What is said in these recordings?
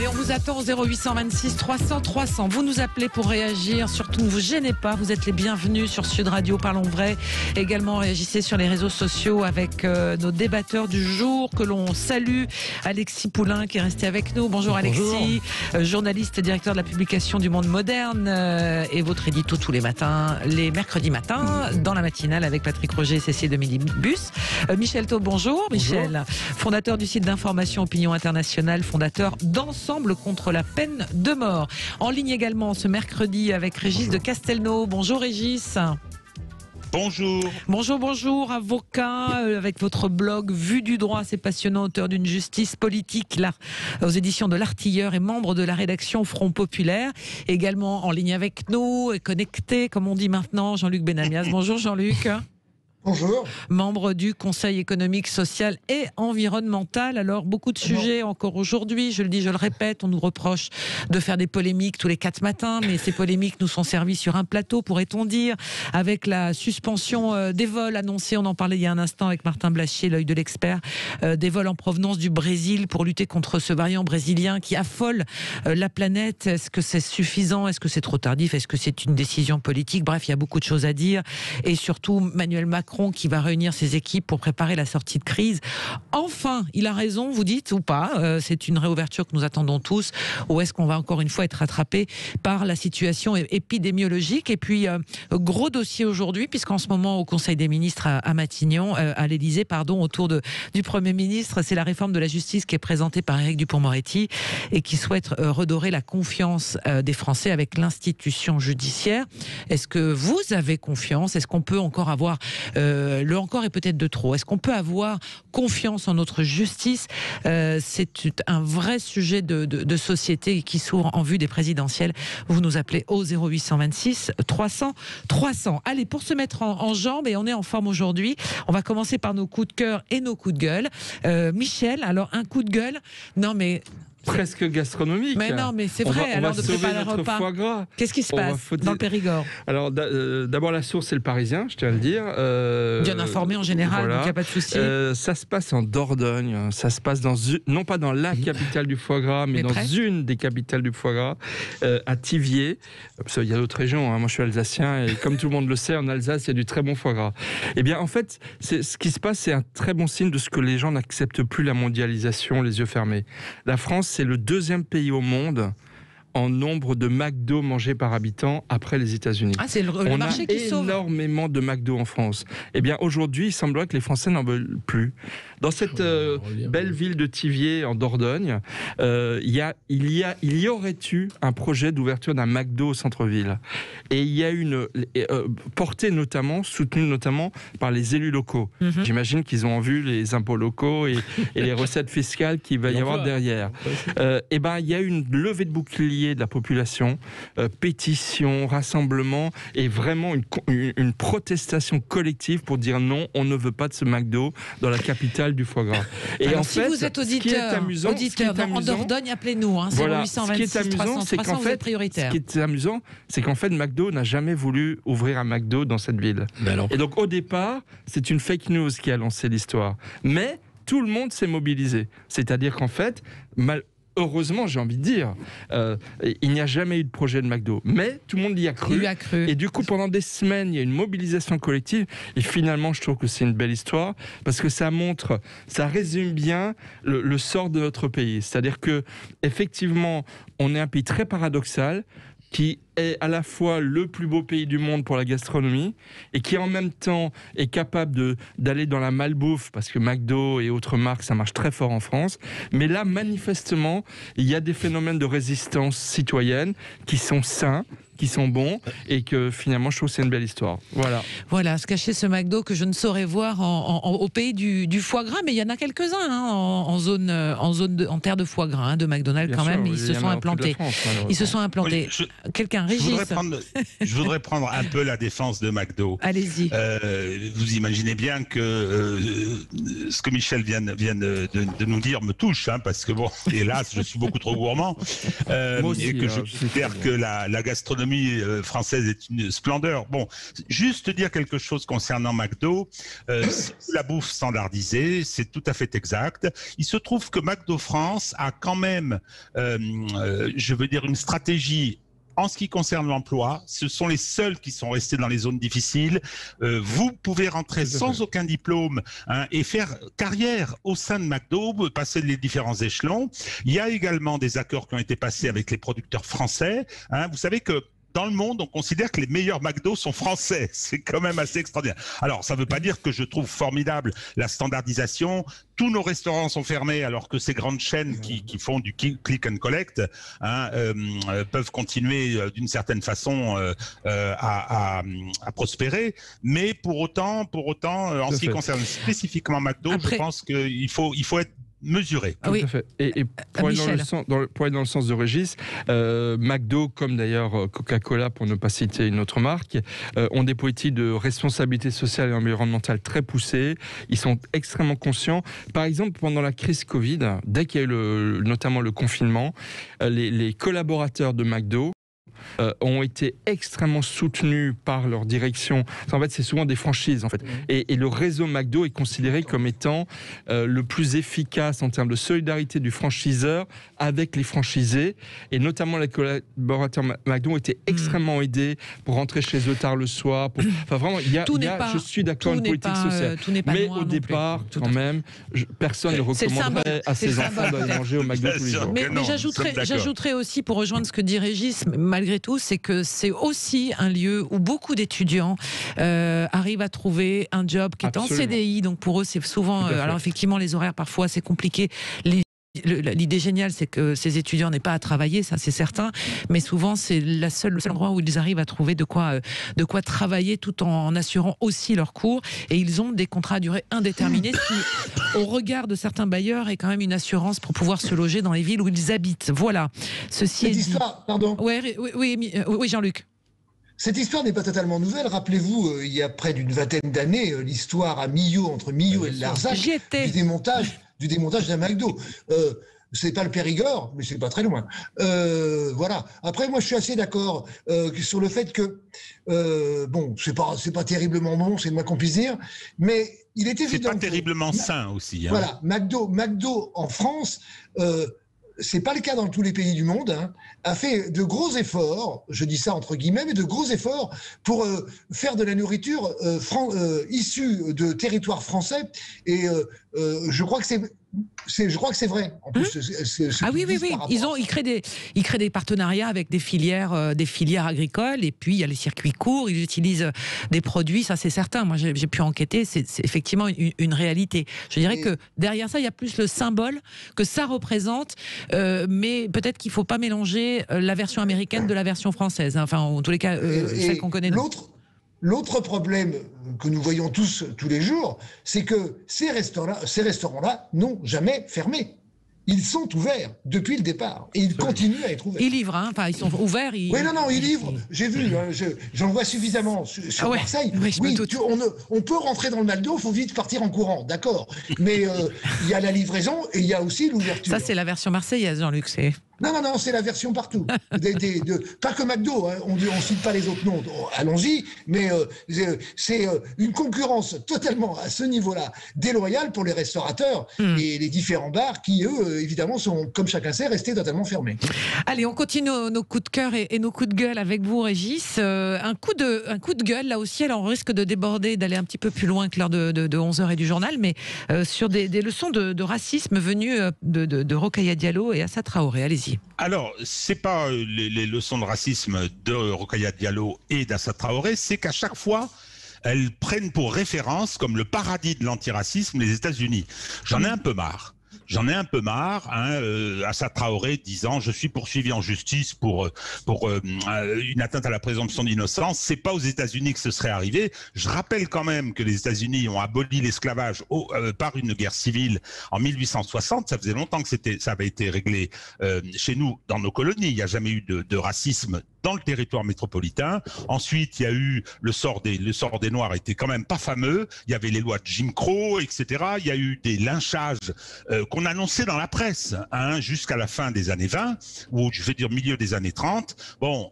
Allez, on vous attend au 0826 300 300. Vous nous appelez pour réagir. Surtout, ne vous gênez pas. Vous êtes les bienvenus sur Sud Radio. Parlons vrai. Également, réagissez sur les réseaux sociaux avec nos débatteurs du jour que l'on salue. Alexis Poulain qui est resté avec nous. Bonjour Alexis, journaliste et directeur de la publication du Monde Moderne et votre édito tous les matins, les mercredis matins, dans la matinale avec Patrick Roger et Cécile de Midibus. Michel Taube, bonjour. Michel, fondateur du site d'information Opinion Internationale, fondateur d'Ensemble contre la peine de mort. En ligne également ce mercredi avec Régis de Castelnau. Bonjour Régis. Bonjour. Bonjour, avocat, avec votre blog Vue du droit, c'est passionnant, auteur d'une justice politique là, aux éditions de l'Artilleur et membre de la rédaction Front Populaire. Également en ligne avec nous et connecté, comme on dit maintenant, Jean-Luc Benamias. Bonjour Jean-Luc. Bonjour. Membre du Conseil économique, social et environnemental. Alors, beaucoup de sujets encore aujourd'hui. Je le dis, je le répète, on nous reproche de faire des polémiques tous les 4 matins, mais ces polémiques nous sont servies sur un plateau, pourrait-on dire, avec la suspension des vols annoncés. On en parlait il y a un instant avec Martin Blachier, l'œil de l'expert, des vols en provenance du Brésil pour lutter contre ce variant brésilien qui affole la planète. Est-ce que c'est suffisant? Est-ce que c'est trop tardif? Est-ce que c'est une décision politique? Bref, il y a beaucoup de choses à dire. Et surtout, Emmanuel Macron qui va réunir ses équipes pour préparer la sortie de crise. Enfin, il a raison, vous dites, ou pas, c'est une réouverture que nous attendons tous, ou est-ce qu'on va encore une fois être rattrapé par la situation épidémiologique? Et puis, gros dossier aujourd'hui, puisqu'en ce moment, au Conseil des ministres à Matignon, à l'Élysée, autour du Premier ministre, c'est la réforme de la justice qui est présentée par Éric Dupond-Moretti et qui souhaite redorer la confiance des Français avec l'institution judiciaire. Est-ce que vous avez confiance? Est-ce qu'on peut encore avoir le encore est peut-être de trop. Est-ce qu'on peut avoir confiance en notre justice? C'est un vrai sujet de société qui s'ouvre en vue des présidentielles. Vous nous appelez au 0826 300 300. Allez, pour se mettre en jambes, et on est en forme aujourd'hui, on va commencer par nos coups de cœur et nos coups de gueule. Michel, alors un coup de gueule. Non mais... presque gastronomique. Mais non, mais c'est vrai. On va de sauver préparer notre repas. foie gras. Qu'est-ce qui se passe dans le Périgord? Alors, d'abord, la source, c'est le Parisien, je tiens à le dire. Bien informé en général, voilà. Donc il n'y a pas de souci. Ça se passe en Dordogne. Ça se passe non pas dans la capitale du foie gras, mais dans une des capitales du foie gras, à Thiviers. Il y a d'autres régions. Moi, je suis alsacien et comme tout le monde le sait, en Alsace, il y a du très bon foie gras. Eh bien, en fait, ce qui se passe, c'est un très bon signe de ce que les gens n'acceptent plus la mondialisation, les yeux fermés. La France, c'est le 2e pays au monde en nombre de McDo mangés par habitant après les États-Unis. Ah, c'est le marché qui sauve. On a énormément de McDo en France. Eh bien, aujourd'hui, il semblerait que les Français n'en veulent plus. Dans cette belle ville de Thiviers, en Dordogne, il y aurait eu un projet d'ouverture d'un McDo au centre-ville. Et il y a une soutenue notamment par les élus locaux. J'imagine qu'ils ont vu les impôts locaux et les recettes fiscales qu'il va y avoir derrière. Eh bien, il y a une levée de bouclier de la population, pétition, rassemblement et vraiment une protestation collective pour dire non, on ne veut pas de ce McDo dans la capitale du foie gras. Et alors, en si fait, vous êtes auditeur en Dordogne, appelez-nous. Voilà, 0826 300 300, vous êtes prioritaire. Ce qui est amusant, c'est qu'en fait, McDo n'a jamais voulu ouvrir un McDo dans cette ville. Et donc, au départ, c'est une fake news qui a lancé l'histoire. Mais tout le monde s'est mobilisé. C'est-à-dire qu'en fait, heureusement, j'ai envie de dire, il n'y a jamais eu de projet de McDo, mais tout le monde y a cru. Il y a cru. Et du coup, pendant des semaines, il y a une mobilisation collective. Et finalement, je trouve que c'est une belle histoire parce que ça résume bien le sort de notre pays. C'est-à-dire que, effectivement, on est un pays très paradoxal qui est à la fois le plus beau pays du monde pour la gastronomie et qui en même temps est capable d'aller dans la malbouffe parce que McDo et autres marques, ça marche très fort en France. Mais là, manifestement, il y a des phénomènes de résistance citoyenne qui sont sains, qui sont bons et que finalement je trouve que c'est une belle histoire. Voilà, se cacher ce McDo que je ne saurais voir au pays du foie gras, mais il y en a quelques-uns en terre de foie gras, de McDonald's. Bien quand sûr, même, ils se sont implantés. Ils se sont implantés. Quelqu'un, Régis. Je voudrais prendre un peu la défense de McDo. Allez-y. Vous imaginez bien que ce que Michel vient de nous dire me touche, parce que bon, hélas, je suis beaucoup trop gourmand. Moi aussi, et que je considère que la gastronomie l'économie française est une splendeur. Bon, juste dire quelque chose concernant McDo. La bouffe standardisée, c'est tout à fait exact. Il se trouve que McDo France a quand même, je veux dire, une stratégie. En ce qui concerne l'emploi, ce sont les seuls qui sont restés dans les zones difficiles. Vous pouvez rentrer sans aucun diplôme et faire carrière au sein de McDo, passer les différents échelons. Il y a également des accords qui ont été passés avec les producteurs français. Vous savez que dans le monde, on considère que les meilleurs McDo sont français. C'est quand même assez extraordinaire. Alors, ça ne veut pas dire que je trouve formidable la standardisation. Tous nos restaurants sont fermés alors que ces grandes chaînes qui font du click and collect peuvent continuer d'une certaine façon à prospérer. Mais pour autant, en ce qui concerne spécifiquement McDo, je pense qu'il faut être mesuré. Ah oui. Tout à fait. Et pour aller dans le sens de Régis, McDo, comme d'ailleurs Coca-Cola, pour ne pas citer une autre marque, ont des politiques de responsabilité sociale et environnementale très poussées. Ils sont extrêmement conscients. Par exemple, pendant la crise Covid, dès qu'il y a eu notamment le confinement, les collaborateurs de McDo ont été extrêmement soutenus par leur direction. En fait, c'est souvent des franchises, en fait. Et le réseau McDo est considéré comme étant le plus efficace en termes de solidarité du franchiseur avec les franchisés. Et notamment, les collaborateurs McDo ont été extrêmement aidés pour rentrer chez eux tard le soir. Enfin, vraiment, je suis d'accord, une politique sociale. Mais au départ, quand même, personne ne recommanderait à ses enfants d'aller manger au McDo tous les jours. Mais j'ajouterais aussi, pour rejoindre ce que dit Régis, malgré tout, c'est que c'est aussi un lieu où beaucoup d'étudiants arrivent à trouver un job qui est en CDI. Donc pour eux, c'est souvent... alors effectivement, les horaires, parfois, c'est compliqué. L'idée géniale, c'est que ces étudiants n'aient pas à travailler, ça c'est certain, mais souvent c'est le seul endroit où ils arrivent à trouver de quoi travailler tout en assurant aussi leurs cours, et ils ont des contrats à durée indéterminée, ce qui, au regard de certains bailleurs, est quand même une assurance pour pouvoir se loger dans les villes où ils habitent. Voilà. Ceci est dit. Pardon. Oui, Jean-Luc. Cette histoire n'est pas totalement nouvelle. Rappelez-vous, il y a près d'une vingtaine d'années, l'histoire à Millau, entre Millau et Larzac, du démontage d'un McDo. C'est pas le Périgord, mais c'est pas très loin. Voilà. Après, moi, je suis assez d'accord sur le fait que bon, c'est pas terriblement bon, c'est le moins qu'on puisse dire, mais il est évident. C'est pas terriblement sain aussi. Voilà. McDo en France. C'est pas le cas dans tous les pays du monde, a fait de gros efforts, je dis ça entre guillemets, mais de gros efforts pour faire de la nourriture issue de territoires français. Et je crois que c'est vrai. En plus, oui. Ils créent des partenariats avec des filières agricoles, et puis il y a les circuits courts. Ils utilisent des produits, ça c'est certain. Moi, j'ai pu enquêter. C'est effectivement une réalité. Je dirais que derrière ça, il y a plus le symbole que ça représente, mais peut-être qu'il ne faut pas mélanger la version américaine de la version française. Enfin, en tous les cas, celle qu'on connaît. L'autre problème que nous voyons tous les jours, c'est que ces restaurants-là n'ont jamais fermé. Ils sont ouverts depuis le départ et ils continuent à être ouverts. Ils livrent, enfin ils sont ouverts. Oui, ils livrent. J'ai vu, j'en vois suffisamment sur Marseille. Oui, on peut rentrer dans le McDo, il faut vite partir en courant, d'accord. Mais il y a la livraison et il y a aussi l'ouverture. Ça, c'est la version marseillaise, Jean-Luc. Non, c'est la version partout. Pas que McDo, on ne cite pas les autres noms, allons-y, mais c'est une concurrence totalement à ce niveau-là déloyale pour les restaurateurs et les différents bars qui, eux, évidemment, sont, comme chacun sait, restés totalement fermés. Allez, on continue nos coups de cœur et nos coups de gueule avec vous, Régis. Un coup de gueule, là aussi, alors on risque de déborder, d'aller un petit peu plus loin que l'heure de 11h et du journal, mais sur des leçons de racisme venues de Rokhaya Diallo et Assa Traoré. Allez-y. Alors, c'est pas les leçons de racisme de Rokhaya Diallo et d'Assa Traoré, c'est qu'à chaque fois, elles prennent pour référence, comme le paradis de l'antiracisme, les États-Unis. J'en ai un peu marre. Assa Traoré disant je suis poursuivi en justice pour une atteinte à la présomption d'innocence. C'est pas aux États-Unis que ce serait arrivé. Je rappelle quand même que les États-Unis ont aboli l'esclavage par une guerre civile en 1860. Ça faisait longtemps que ça avait été réglé chez nous dans nos colonies. Il n'y a jamais eu de racisme dans le territoire métropolitain. Ensuite, il y a eu le sort des Noirs était quand même pas fameux. Il y avait les lois de Jim Crow, etc. Il y a eu des lynchages qu'on annonçait dans la presse jusqu'à la fin des années 20, ou je vais dire milieu des années 30. Bon,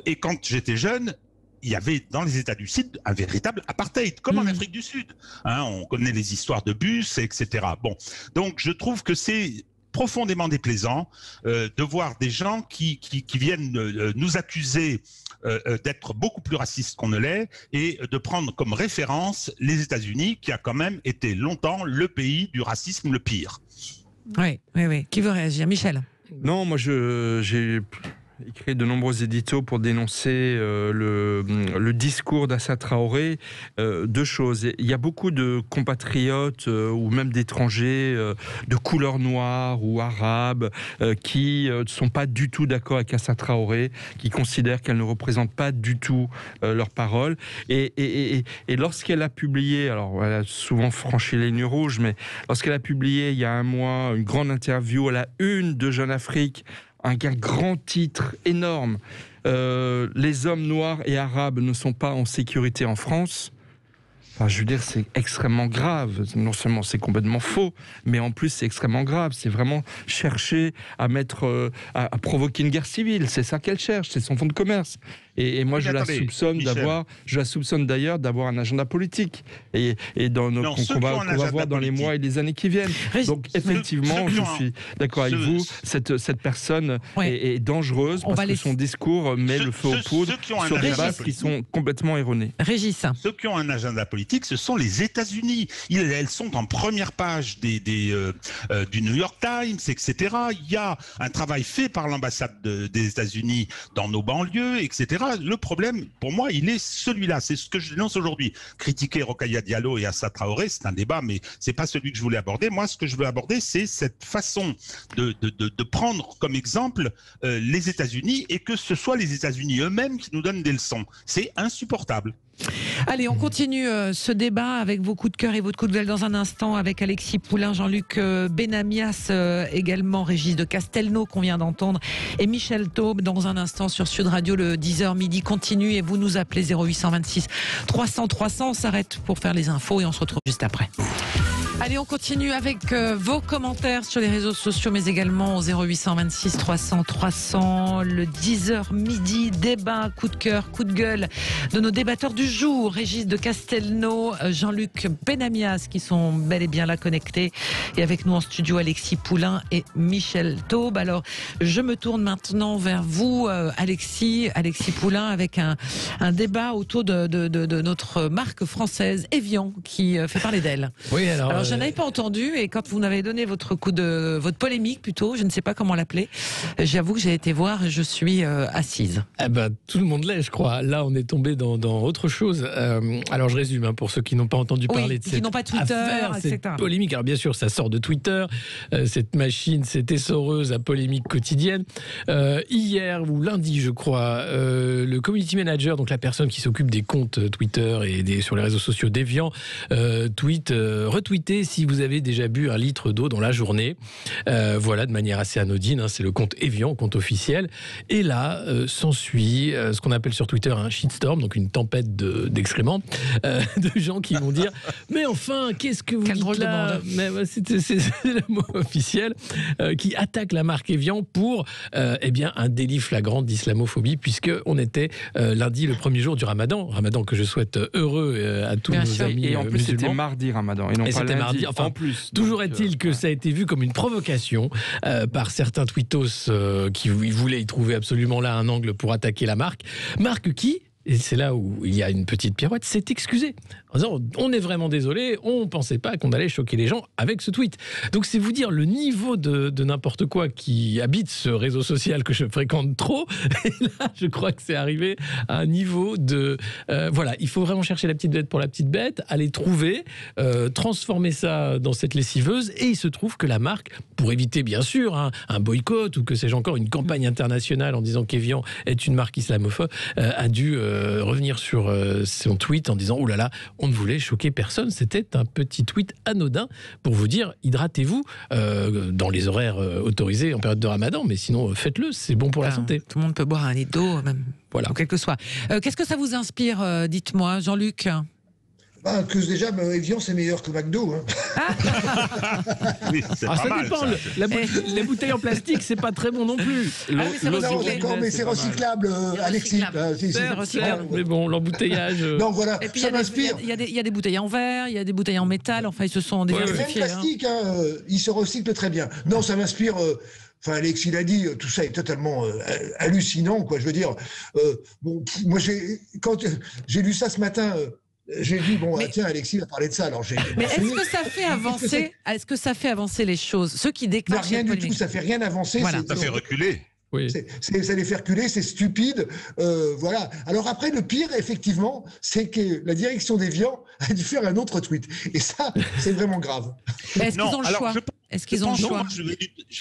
et quand j'étais jeune, il y avait dans les États du Sud un véritable apartheid, comme en Afrique du Sud. On connaît les histoires de bus, etc. Bon, donc je trouve que c'est profondément déplaisant de voir des gens qui viennent nous accuser d'être beaucoup plus racistes qu'on ne l'est et de prendre comme référence les États-Unis, qui a quand même été longtemps le pays du racisme le pire. Oui. Qui veut réagir? Michel? Non, moi j'ai écrit de nombreux éditos pour dénoncer le discours d'Assa Traoré. Deux choses. Il y a beaucoup de compatriotes ou même d'étrangers de couleur noire ou arabe qui ne sont pas du tout d'accord avec Assa Traoré, qui considèrent qu'elle ne représente pas du tout leurs paroles. Et lorsqu'elle a publié, alors elle a souvent franchi les lignes rouges, mais lorsqu'elle a publié il y a un mois une grande interview à la une de Jeune Afrique, un grand titre énorme, les hommes noirs et arabes ne sont pas en sécurité en France. Enfin, je veux dire, c'est extrêmement grave. Non seulement c'est complètement faux, mais en plus c'est extrêmement grave. C'est vraiment chercher à à provoquer une guerre civile. C'est ça qu'elle cherche, c'est son fonds de commerce. Et moi, je la soupçonne d'ailleurs d'avoir un agenda politique. Et qu'on va voir dans les mois et les années qui viennent. Donc, effectivement, je suis d'accord avec vous. Cette personne est dangereuse parce que son discours met le feu aux poudres sur des bases qui sont complètement erronées. Régis. Ceux qui ont un agenda politique, ce sont les États-Unis. Elles sont en première page du New York Times, etc. Il y a un travail fait par l'ambassade des États-Unis dans nos banlieues, etc. Le problème, pour moi, il est celui-là. C'est ce que je dénonce aujourd'hui. Critiquer Rokhaya Diallo et Assa Traoré, c'est un débat, mais c'est pas celui que je voulais aborder. Moi, ce que je veux aborder, c'est cette façon de prendre comme exemple les États-Unis et que ce soit les États-Unis eux-mêmes qui nous donnent des leçons. C'est insupportable. Allez, on continue ce débat avec vos coups de cœur et votre coup de gueule dans un instant avec Alexis Poulain, Jean-Luc Benamias, également Régis de Castelnau qu'on vient d'entendre et Michel Taube dans un instant sur Sud Radio. Le 10h midi continue et vous nous appelez 0826 300 300. On s'arrête pour faire les infos et on se retrouve juste après. Allez, on continue avec vos commentaires sur les réseaux sociaux, mais également au 0826 300 300. Le 10h midi, débat, coup de cœur, coup de gueule de nos débatteurs du jour. Régis de Castelnau, Jean-Luc Benamias, qui sont bel et bien là connectés. Et avec nous en studio, Alexis Poulain et Michel Taube. Alors, je me tourne maintenant vers vous, Alexis Poulain, avec un débat autour de notre marque française, Evian, qui fait parler d'elle. Oui, alors je n'avais pas entendu et quand vous m'avez donné votre polémique plutôt, je ne sais pas comment l'appeler, j'avoue que j'ai été voir et je suis assise. Eh ben, tout le monde l'est, je crois. Là, on est tombé dans autre chose. Alors, je résume pour ceux qui n'ont pas entendu parler de cette n'ont pas Twitter, affaire, etc. cette polémique. Alors, bien sûr, ça sort de Twitter, cette machine, cette essoreuse à polémique quotidienne. Hier ou lundi, je crois, le community manager, donc la personne qui s'occupe des comptes Twitter et sur les réseaux sociaux d'Evian, retweeté si vous avez déjà bu un litre d'eau dans la journée. Voilà, de manière assez anodine, c'est le compte Evian, compte officiel. Et là, s'ensuit ce qu'on appelle sur Twitter un shitstorm, donc une tempête d'excréments, de gens qui vont dire « Mais enfin, qu'est-ce que vous dites là ?» Mais c'est le mot officiel, qui attaque la marque Evian pour un délit flagrant d'islamophobie, puisqu'on était lundi, le premier jour du Ramadan que je souhaite heureux à tous nos amis et en plus musulmans. c'était mardi Ramadan et non pas lundi. Enfin, en plus. Toujours est-il que ça a été vu comme une provocation par certains tweetos qui voulaient y trouver absolument là un angle pour attaquer la marque. Marque qui, et c'est là où il y a une petite pirouette, s'est excusée en disant on est vraiment désolé, on pensait pas qu'on allait choquer les gens avec ce tweet. Donc c'est vous dire le niveau de n'importe quoi qui habite ce réseau social que je fréquente trop. Et là, je crois que c'est arrivé à un niveau de voilà, il faut vraiment chercher la petite bête pour la petite bête, aller trouver, transformer ça dans cette lessiveuse. Et il se trouve que la marque, pour éviter bien sûr un boycott ou que sais-je encore une campagne internationale en disant qu'Evian est une marque islamophobe, a dû revenir sur son tweet en disant « Oh là là, on ne voulait choquer personne ». C'était un petit tweet anodin pour vous dire « Hydratez-vous dans les horaires autorisés en période de Ramadan, mais sinon faites-le, c'est bon pour la santé. » Tout le monde peut boire un litre d'eau, même. Voilà. Quel que soit. Qu'est-ce que ça vous inspire, dites-moi, Jean-Luc? Que déjà, Evian, c'est meilleur que McDo. Hein. Oui, c'est pas ça mal, dépend. ça. Les bouteilles en plastique, c'est pas très bon non plus. mais c'est Non, recyclé. d'accord, mais c'est recyclable, Alexis. C'est recyclable. Mais bon, l'embouteillage. Non, voilà, Et puis ça m'inspire. il y a des bouteilles en verre, il y a des bouteilles en métal, enfin ils se sont Même diversifiés. plastique, il se recycle très bien. Non, ça m'inspire. Enfin, Alexis l'a dit, tout ça est totalement hallucinant, quoi. Je veux dire, moi, quand j'ai lu ça ce matin. J'ai dit, tiens, Alexis va parler de ça. Alors mais est-ce que ça fait avancer les choses? Ceux qui déclenchent rien du tout, ça fait rien avancer. Voilà. Ça fait reculer. Oui. Ça les fait reculer, c'est stupide. Voilà. Alors après, le pire, effectivement, c'est que la direction d'Evian a dû faire un autre tweet. Et ça, c'est vraiment grave. Est-ce qu'ils ont le choix? Est-ce qu'ils ont le choix? Je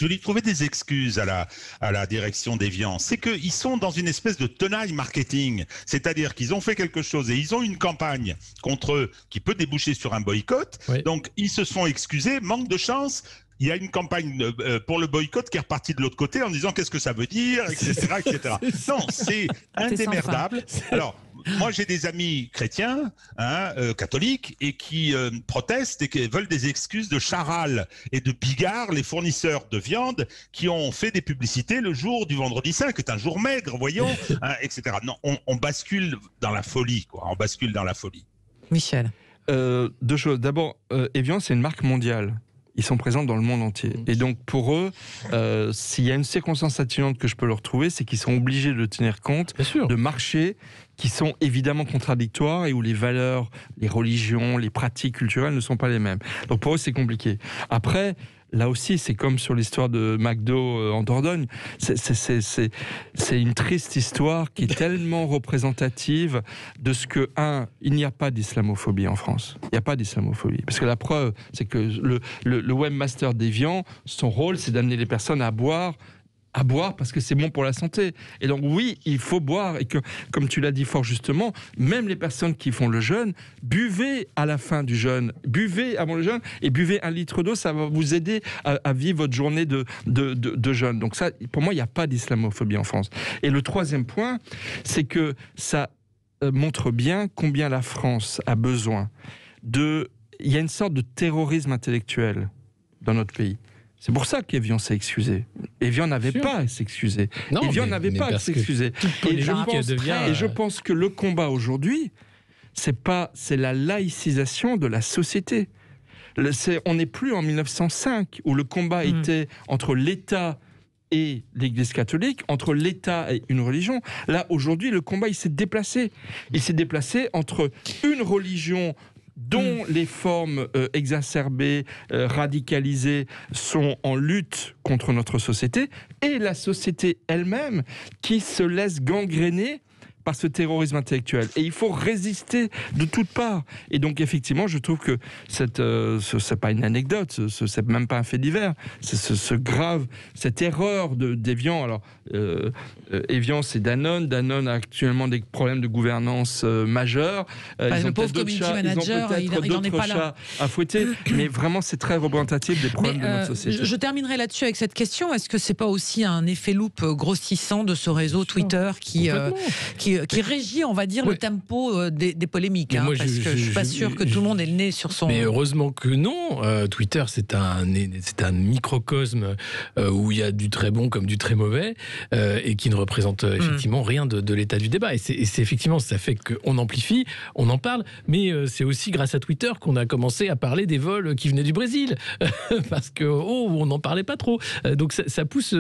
vais lui trouver des excuses à la direction d'Evian. C'est qu'ils sont dans une espèce de tenaille marketing. C'est-à-dire qu'ils ont fait quelque chose et ils ont une campagne contre eux qui peut déboucher sur un boycott. Oui. Donc, ils se sont excusés. Manque de chance. Il y a une campagne pour le boycott qui est repartie de l'autre côté en disant qu'est-ce que ça veut dire, etc. etc. Non, c'est indémerdable. Alors, moi, j'ai des amis chrétiens, catholiques, et qui protestent et qui veulent des excuses de Charal et de Bigard, les fournisseurs de viande, qui ont fait des publicités le jour du vendredi saint, qui est un jour maigre, voyons, etc. Non, on bascule dans la folie, quoi. On bascule dans la folie. Michel. Deux choses. D'abord, Evian, c'est une marque mondiale. Ils sont présents dans le monde entier. Et donc, pour eux, s'il y a une circonstance atténuante que je peux leur trouver, c'est qu'ils sont obligés de tenir compte de marchés qui sont évidemment contradictoires et où les valeurs, les religions, les pratiques culturelles ne sont pas les mêmes. Donc, pour eux, c'est compliqué. Après, là aussi, c'est comme sur l'histoire de McDo en Dordogne. C'est une triste histoire qui est tellement représentative de ce que, il n'y a pas d'islamophobie en France. Il n'y a pas d'islamophobie. Parce que la preuve, c'est que le webmaster d'Evian, son rôle, c'est d'amener les personnes à boire parce que c'est bon pour la santé. Et donc oui, il faut boire et que, comme tu l'as dit fort justement, même les personnes qui font le jeûne, buvez à la fin du jeûne, buvez avant le jeûne et buvez 1 litre d'eau, ça va vous aider à vivre votre journée de jeûne. Donc ça, pour moi, il n'y a pas d'islamophobie en France. Et le troisième point, c'est que ça montre bien combien la France a besoin il y a une sorte de terrorisme intellectuel dans notre pays. C'est pour ça qu'Evian s'est excusé. Evian n'avait pas à s'excuser. Evian n'avait pas à s'excuser. Et je pense que le combat aujourd'hui, c'est la laïcisation de la société. On n'est plus en 1905 où le combat était entre l'État et l'Église catholique, entre l'État et une religion. Là, aujourd'hui, le combat, il s'est déplacé. Il s'est déplacé entre une religion dont les formes exacerbées, radicalisées sont en lutte contre notre société, et la société elle-même qui se laisse gangréner par ce terrorisme intellectuel. Et il faut résister de toutes parts. Et donc, effectivement, je trouve que c'est pas une anecdote, c'est même pas un fait divers. Cette erreur d'Evian. Alors, Evian, c'est Danone. Danone a actuellement des problèmes de gouvernance majeurs. Le pauvre community manager, il n'en est pas là. À fouetter. Mais vraiment, c'est très représentatif des problèmes de notre société. Je terminerai là-dessus avec cette question. Est-ce que c'est pas aussi un effet loupe grossissant de ce réseau Twitter qui régit, on va dire, le tempo des polémiques, parce que je suis pas sûr que tout le monde ait le nez sur son... Mais heureusement que non. Twitter, c'est un microcosme où il y a du très bon comme du très mauvais et qui ne représente effectivement rien de l'état du débat. Et c'est effectivement, ça fait qu'on amplifie, on en parle, mais c'est aussi grâce à Twitter qu'on a commencé à parler des vols qui venaient du Brésil, parce que on n'en parlait pas trop. Donc ça pousse,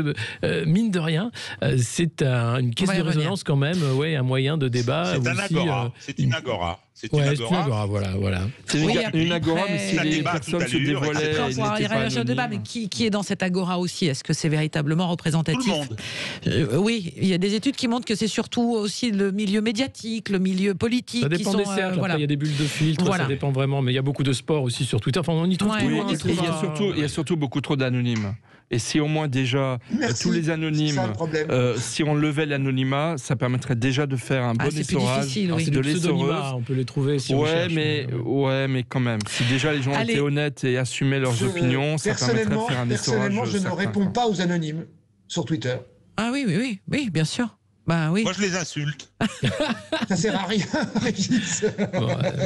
mine de rien, c'est une caisse de résonance quand même, un moyen de débat. C'est un agora. C'est une agora. C'est une agora, voilà. C'est une agora, mais si les personnes se dévoilaient... On pourra réagir sur le débat, mais qui est dans cette agora aussi? Est-ce que c'est véritablement représentatif? Tout le monde. Oui, il y a des études qui montrent que c'est surtout aussi le milieu médiatique, le milieu politique. Ça dépend des cercles, il y a des bulles de filtre, ça dépend vraiment, mais il y a beaucoup de sport aussi sur Twitter, enfin on y trouve tout. Il y a surtout beaucoup trop d'anonymes. Et si au moins déjà tous les anonymes, si on levait l'anonymat, ça permettrait déjà de faire un bon essorage. C'est de l'essoreuse. On peut les trouver si on cherche. Mais quand même, si déjà les gens étaient honnêtes et assumaient leurs opinions, ça permettrait de faire un essorage. Personnellement, je ne réponds pas aux anonymes sur Twitter. Ah oui, bien sûr. Bah oui. Moi, je les insulte. Ça sert à rien.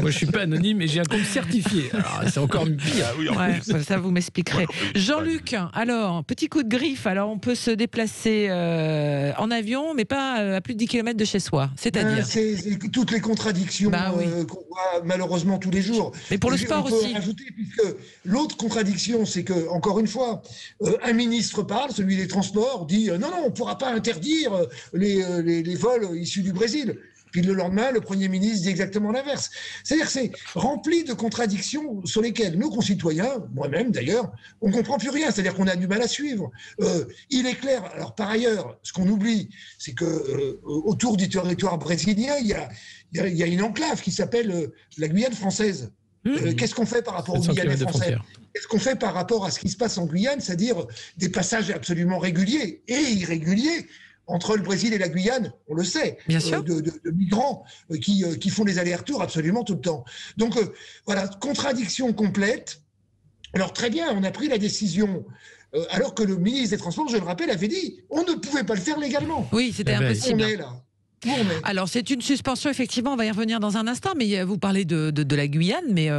Moi, je suis pas anonyme, mais j'ai un compte certifié. Alors, c'est encore pire. Ah oui, ça vous m'expliquerez. Jean-Luc, alors, petit coup de griffe. Alors, on peut se déplacer en avion, mais pas à plus de 10 km de chez soi. C'est-à-dire c'est toutes les contradictions qu'on voit malheureusement tous les jours. Mais pour le sport aussi. On peut rajouter, puisque l'autre contradiction, c'est que, encore une fois, un ministre parle, celui des Transports, dit non, on ne pourra pas interdire les vols issus du Brésil. Puis le lendemain, le Premier ministre dit exactement l'inverse. C'est-à-dire que c'est rempli de contradictions sur lesquelles nos concitoyens, moi-même d'ailleurs, on ne comprend plus rien. C'est-à-dire qu'on a du mal à suivre. Il est clair, alors par ailleurs, ce qu'on oublie, c'est que autour du territoire brésilien, il y a une enclave qui s'appelle la Guyane française. Qu'est-ce qu'on fait par rapport aux Guyanais français ? Qu'est-ce qu'on fait par rapport à ce qui se passe en Guyane, c'est-à-dire des passages absolument réguliers et irréguliers entre le Brésil et la Guyane, on le sait, de migrants qui font les allers-retours absolument tout le temps. Donc voilà, contradiction complète. Alors très bien, on a pris la décision, alors que le ministre des Transports, je le rappelle, avait dit on ne pouvait pas le faire légalement. Oui, c'était impossible. On est là. Alors c'est une suspension, effectivement, on va y revenir dans un instant, mais vous parlez de la Guyane, mais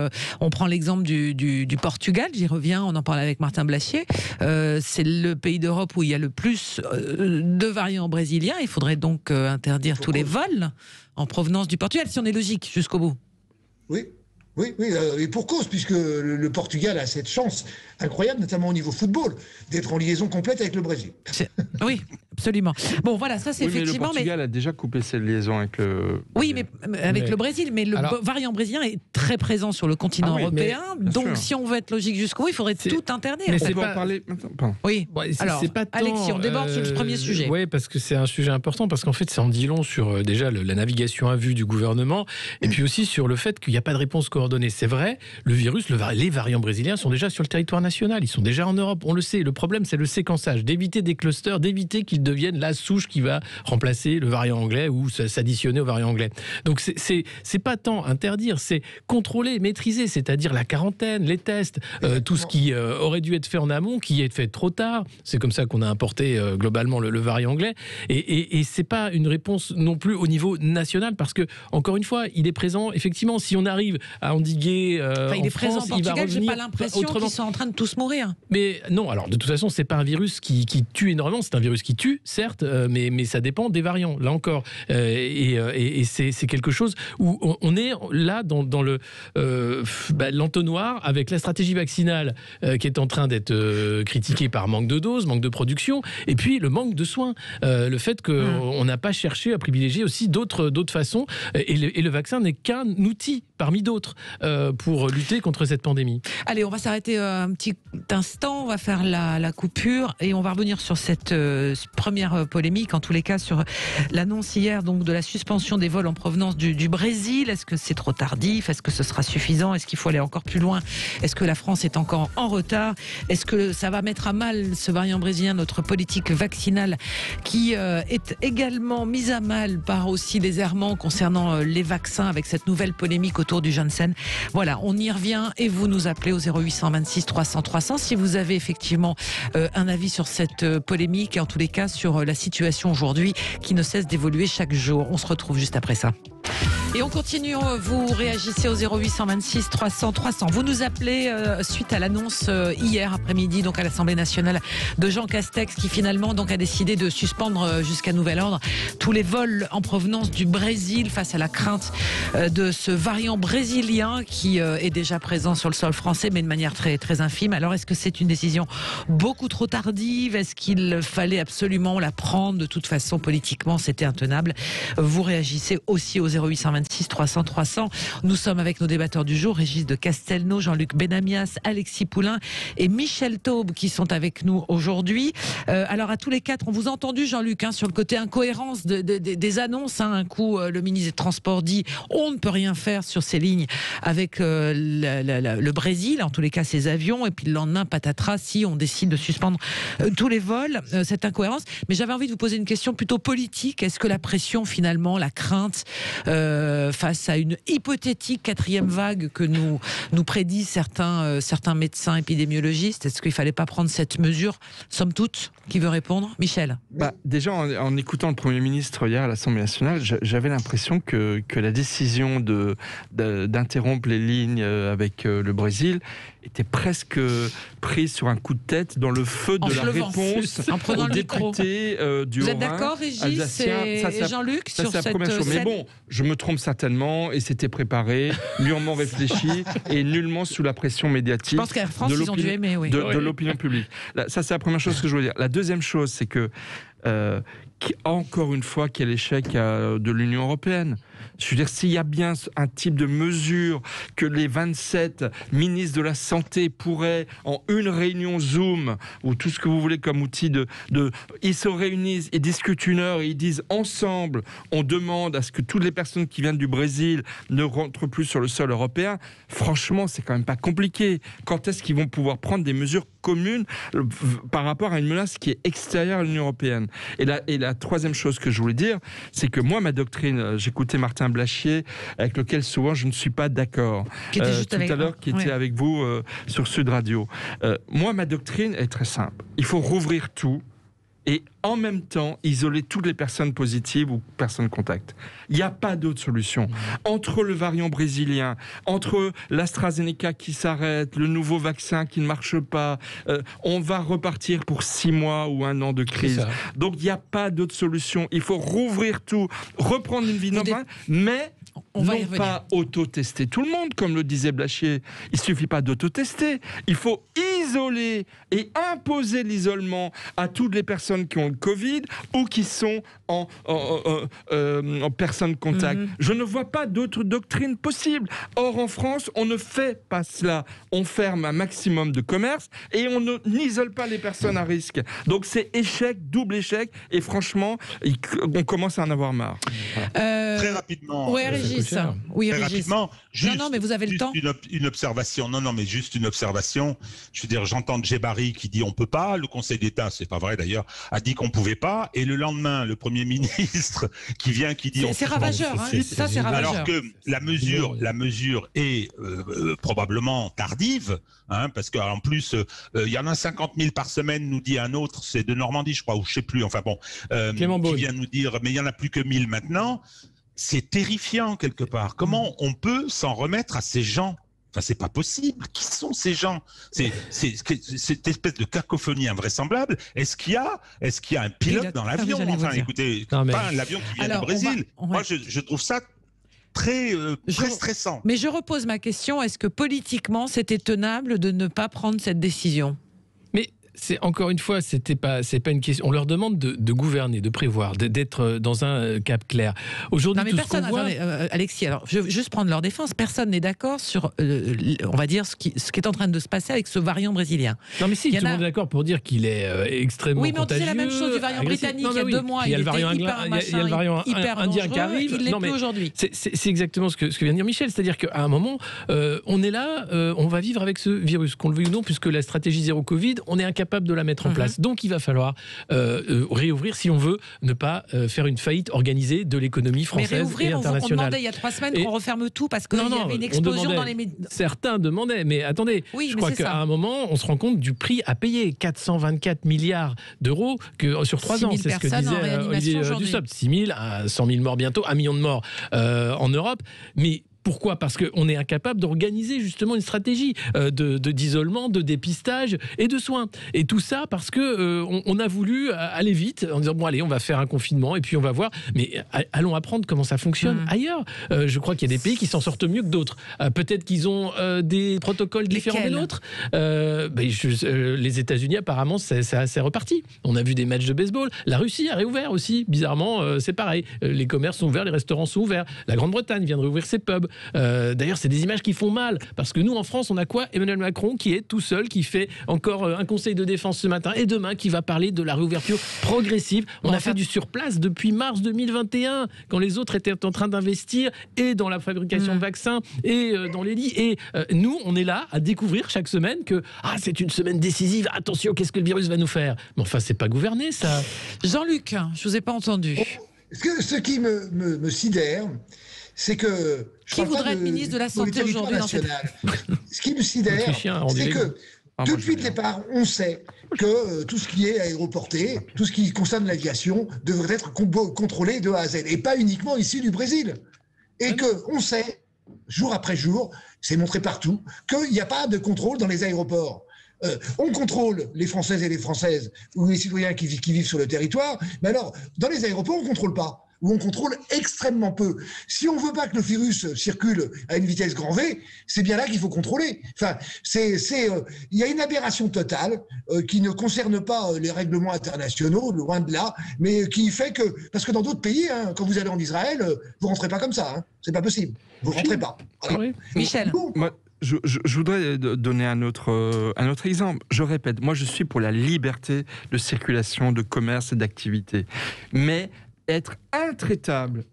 on prend l'exemple du Portugal, j'y reviens, on en parle avec Martin Blachier, c'est le pays d'Europe où il y a le plus de variants brésiliens, il faudrait donc interdire tous les vols en provenance du Portugal, si on est logique jusqu'au bout. Oui, et pour cause, puisque le Portugal a cette chance incroyable, notamment au niveau football, d'être en liaison complète avec le Brésil. Oui, absolument. Bon, voilà, ça c'est effectivement... Mais le Portugal a déjà coupé ses liaisons avec le... Oui, mais avec le Brésil, mais le variant brésilien est très présent sur le continent européen, donc si on veut être logique jusqu'au bout, il faudrait tout interdire. Mais c'est pas... parler maintenant. Oui, alors, c'est pas tant, Alexis, on déborde sur le premier sujet. Oui, parce que c'est un sujet important, parce qu'en fait, ça en dit long sur déjà la navigation à vue du gouvernement, et puis aussi sur le fait qu'il n'y a pas de réponse coordonnée. C'est vrai, le virus, les variants brésiliens sont déjà sur le territoire national, ils sont déjà en Europe, on le sait. Le problème, c'est le séquençage, d'éviter des clusters, d'éviter qu'ils deviennent la souche qui va remplacer le variant anglais ou s'additionner au variant anglais. Donc c'est pas tant interdire, c'est contrôler, maîtriser, c'est-à-dire la quarantaine, les tests, tout ce qui aurait dû être fait en amont, qui est fait trop tard. C'est comme ça qu'on a importé globalement le variant anglais. Et c'est pas une réponse non plus au niveau national, parce que encore une fois, il est présent. Effectivement, si on arrive à endiguer il est présent France, au Portugal, j'ai pas autrement... l'impression qu'ils sont en train de tous mourir. Mais non, alors de toute façon, c'est pas un virus qui tue énormément, c'est un virus qui tue, certes, mais ça dépend des variants, là encore. Et c'est quelque chose où on est là dans l'entonnoir avec la stratégie vaccinale qui est en train d'être critiquée par manque de doses, manque de production, et puis le manque de soins. Le fait qu'on n'a pas cherché à privilégier aussi d'autres façons, et le vaccin n'est qu'un outil parmi d'autres pour lutter contre cette pandémie. Allez, on va s'arrêter un petit instant, on va faire la coupure et on va revenir sur cette première polémique, en tous les cas sur l'annonce hier donc de la suspension des vols en provenance du Brésil. Est-ce que c'est trop tardif? Est-ce que ce sera suffisant? Est-ce qu'il faut aller encore plus loin? Est-ce que la France est encore en retard? Est-ce que ça va mettre à mal, ce variant brésilien, notre politique vaccinale qui est également mise à mal par aussi les errements concernant les vaccins avec cette nouvelle polémique autour du Janssen? Voilà, on y revient et vous nous appelez au 0826 300 300 si vous avez effectivement un avis sur cette polémique et en tous les cas sur la situation aujourd'hui qui ne cesse d'évoluer chaque jour. On se retrouve juste après ça. Et on continue, vous réagissez au 0826 300 300. Vous nous appelez suite à l'annonce hier après-midi donc à l'Assemblée nationale de Jean Castex qui finalement donc a décidé de suspendre jusqu'à nouvel ordre tous les vols en provenance du Brésil face à la crainte de ce variant brésilien qui est déjà présent sur le sol français mais de manière très, très infime. Alors est-ce que c'est une décision beaucoup trop tardive? Est-ce qu'il fallait absolument la prendre? De toute façon, politiquement, c'était intenable. Vous réagissez aussi au 0826 06 300 300. Nous sommes avec nos débatteurs du jour, Régis de Castelnau, Jean-Luc Benamias, Alexis Poulain et Michel Taube qui sont avec nous aujourd'hui. Alors à tous les quatre, on vous a entendu Jean-Luc sur le côté incohérence des annonces. Un coup, le ministre des Transports dit on ne peut rien faire sur ces lignes avec le Brésil, en tous les cas ses avions, et puis le lendemain, patatras, si on décide de suspendre tous les vols, cette incohérence. Mais j'avais envie de vous poser une question plutôt politique. Est-ce que la pression, finalement, la crainte face à une hypothétique quatrième vague que nous prédisent certains médecins épidémiologistes, est-ce qu'il ne fallait pas prendre cette mesure, somme toute? Qui veut répondre? Michel. Déjà, en écoutant le Premier ministre hier à l'Assemblée nationale, j'avais l'impression que la décision d'interrompre les lignes avec le Brésil était presque prise sur un coup de tête dans le feu de la réponse aux députés du Haut-Rhin. Vous êtes d'accord, Régis et Jean-Luc, sur cette première chose. Mais bon, je me trompe certainement, et c'était préparé, mûrement réfléchi, et nullement sous la pression médiatique. Je pense qu'à France, ils ont dû aimer, oui. de l'opinion publique. Ça, c'est la première chose que je veux dire. La deuxième chose, c'est que encore une fois, quel échec de l'Union européenne. Je veux dire, s'il y a bien un type de mesure que les 27 ministres de la Santé pourraient, en une réunion Zoom, ou tout ce que vous voulez comme outil ils se réunissent, ils discutent une heure, et ils disent ensemble, on demande à ce que toutes les personnes qui viennent du Brésil ne rentrent plus sur le sol européen. Franchement, c'est quand même pas compliqué. Quand est-ce qu'ils vont pouvoir prendre des mesures communes par rapport à une menace qui est extérieure à l'Union européenne? Et la troisième chose que je voulais dire, c'est que moi, ma doctrine, j'écoutais Martin Blachier, avec lequel souvent je ne suis pas d'accord, qui était avec vous sur Sud Radio. Moi, ma doctrine est très simple. Il faut rouvrir tout et en même temps isoler toutes les personnes positives ou personnes contacts. Il n'y a pas d'autre solution. Entre le variant brésilien, entre l'AstraZeneca qui s'arrête, le nouveau vaccin qui ne marche pas, on va repartir pour 6 mois ou 1 an de crise. Donc il n'y a pas d'autre solution. Il faut rouvrir tout, reprendre une vie normale, mais non pas auto-tester tout le monde, comme le disait Blachier. Il ne suffit pas d'auto-tester. Il faut isoler et imposer l'isolement à toutes les personnes qui ont le Covid ou qui sont en personne contact. Je ne vois pas d'autre doctrine possible. Or, en France, on ne fait pas cela. On ferme un maximum de commerces et on n'isole pas les personnes à risque. Donc, c'est échec, double échec. Et franchement, on commence à en avoir marre. Très rapidement. Oui, Régis. Oui, très Régis. Rapidement. Non, mais vous avez le temps. Une observation. Non, mais juste une observation. Je veux dire, j'entends Djebari qui dit on peut pas. Le Conseil d'État, c'est pas vrai d'ailleurs, a dit qu'on pouvait pas. Et le lendemain, le Premier ministre qui vient, qui dit c'est ravageur. Ça, c'est ravageur. Alors que la mesure est probablement tardive, parce qu'en plus, il y en a 50 000 par semaine, nous dit un autre, c'est de Normandie, je crois, ou je sais plus. Enfin bon, qui vient nous dire, mais il y en a plus que 1000 maintenant. C'est terrifiant quelque part. Comment on peut s'en remettre à ces gens? Enfin, c'est pas possible. Qui sont ces gens? C'est cette espèce de cacophonie invraisemblable. Est-ce qu'il y a un pilote dans l'avion? Enfin, écoutez, pas l'avion qui vient du Brésil. Moi, je trouve ça très stressant. Mais je repose ma question. Est-ce que politiquement, c'était tenable de ne pas prendre cette décision? C'est encore une fois, c'est pas une question. On leur demande de gouverner, de prévoir, d'être dans un cap clair. Aujourd'hui, non, mais personne. Attendez, Alexis, alors je veux juste prendre leur défense. Personne n'est d'accord sur, on va dire, ce qui est en train de se passer avec ce variant brésilien. Non, mais si, tout le monde est d'accord pour dire qu'il est extrêmement contagieux. Oui, mais on disait la même chose du variant britannique il y a 2 mois. Il y a le variant indien qui arrive. Il l'est plus aujourd'hui. C'est exactement ce que vient de dire Michel. C'est-à-dire qu'à un moment, on est là, on va vivre avec ce virus, qu'on le veuille ou non, puisque la stratégie zéro Covid, on est incapable de la mettre en place. Donc il va falloir réouvrir si on veut ne pas faire une faillite organisée de l'économie française et internationale. On demandait il y a 3 semaines qu'on referme tout parce qu'il y avait une explosion dans les médias. Certains demandaient, mais attendez, je crois qu'à un moment, on se rend compte du prix à payer. 424 milliards d'euros sur 3 ans. C'est ce que disait Olivier Dussopt. 6 000 à 100 000 morts bientôt, 1 million de morts en Europe. Mais Pourquoi ? Parce qu'on est incapable d'organiser justement une stratégie d'isolement, de dépistage et de soins. Et tout ça parce que on a voulu aller vite en disant bon allez, on va faire un confinement et puis on va voir. Mais allons apprendre comment ça fonctionne ailleurs. Je crois qu'il y a des pays qui s'en sortent mieux que d'autres. Peut-être qu'ils ont des protocoles différents des nôtres. Les États-Unis apparemment c'est reparti. On a vu des matchs de baseball. La Russie a réouvert aussi. Bizarrement, c'est pareil. Les commerces sont ouverts, les restaurants sont ouverts. La Grande-Bretagne vient de réouvrir ses pubs. D'ailleurs, c'est des images qui font mal parce que nous, en France, on a quoi ? Emmanuel Macron qui est tout seul, qui fait encore un conseil de défense ce matin et demain qui va parler de la réouverture progressive. On a fait du surplace depuis mars 2021 quand les autres étaient en train d'investir et dans la fabrication de vaccins et dans les lits. Et nous, on est là à découvrir chaque semaine que c'est une semaine décisive. Attention, qu'est-ce que le virus va nous faire ? Mais enfin, c'est pas gouverné, ça. Jean-Luc, je vous ai pas entendu. Ce qui me sidère, c'est que... Qui voudrait être ministre de la Santé aujourd'hui dans cette... Ce qui me sidère, c'est que depuis le départ, on sait que tout ce qui est aéroporté, tout ce qui concerne l'aviation, devrait être contrôlé de A à Z, et pas uniquement ici du Brésil. Et qu'on sait, jour après jour, c'est montré partout, qu'il n'y a pas de contrôle dans les aéroports. On contrôle les Françaises et les Françaises ou les citoyens qui vivent sur le territoire, mais alors, dans les aéroports, on ne contrôle pas, ou on contrôle extrêmement peu. Si on ne veut pas que le virus circule à une vitesse grand V, c'est bien là qu'il faut contrôler. Enfin, il y a une aberration totale qui ne concerne pas les règlements internationaux, loin de là, mais qui fait que... Parce que dans d'autres pays, quand vous allez en Israël, vous ne rentrez pas comme ça. C'est pas possible. Vous ne rentrez pas. Voilà. Oui. Michel. Je voudrais donner un autre exemple. Je répète, moi je suis pour la liberté de circulation, de commerce et d'activité. Mais être intraitable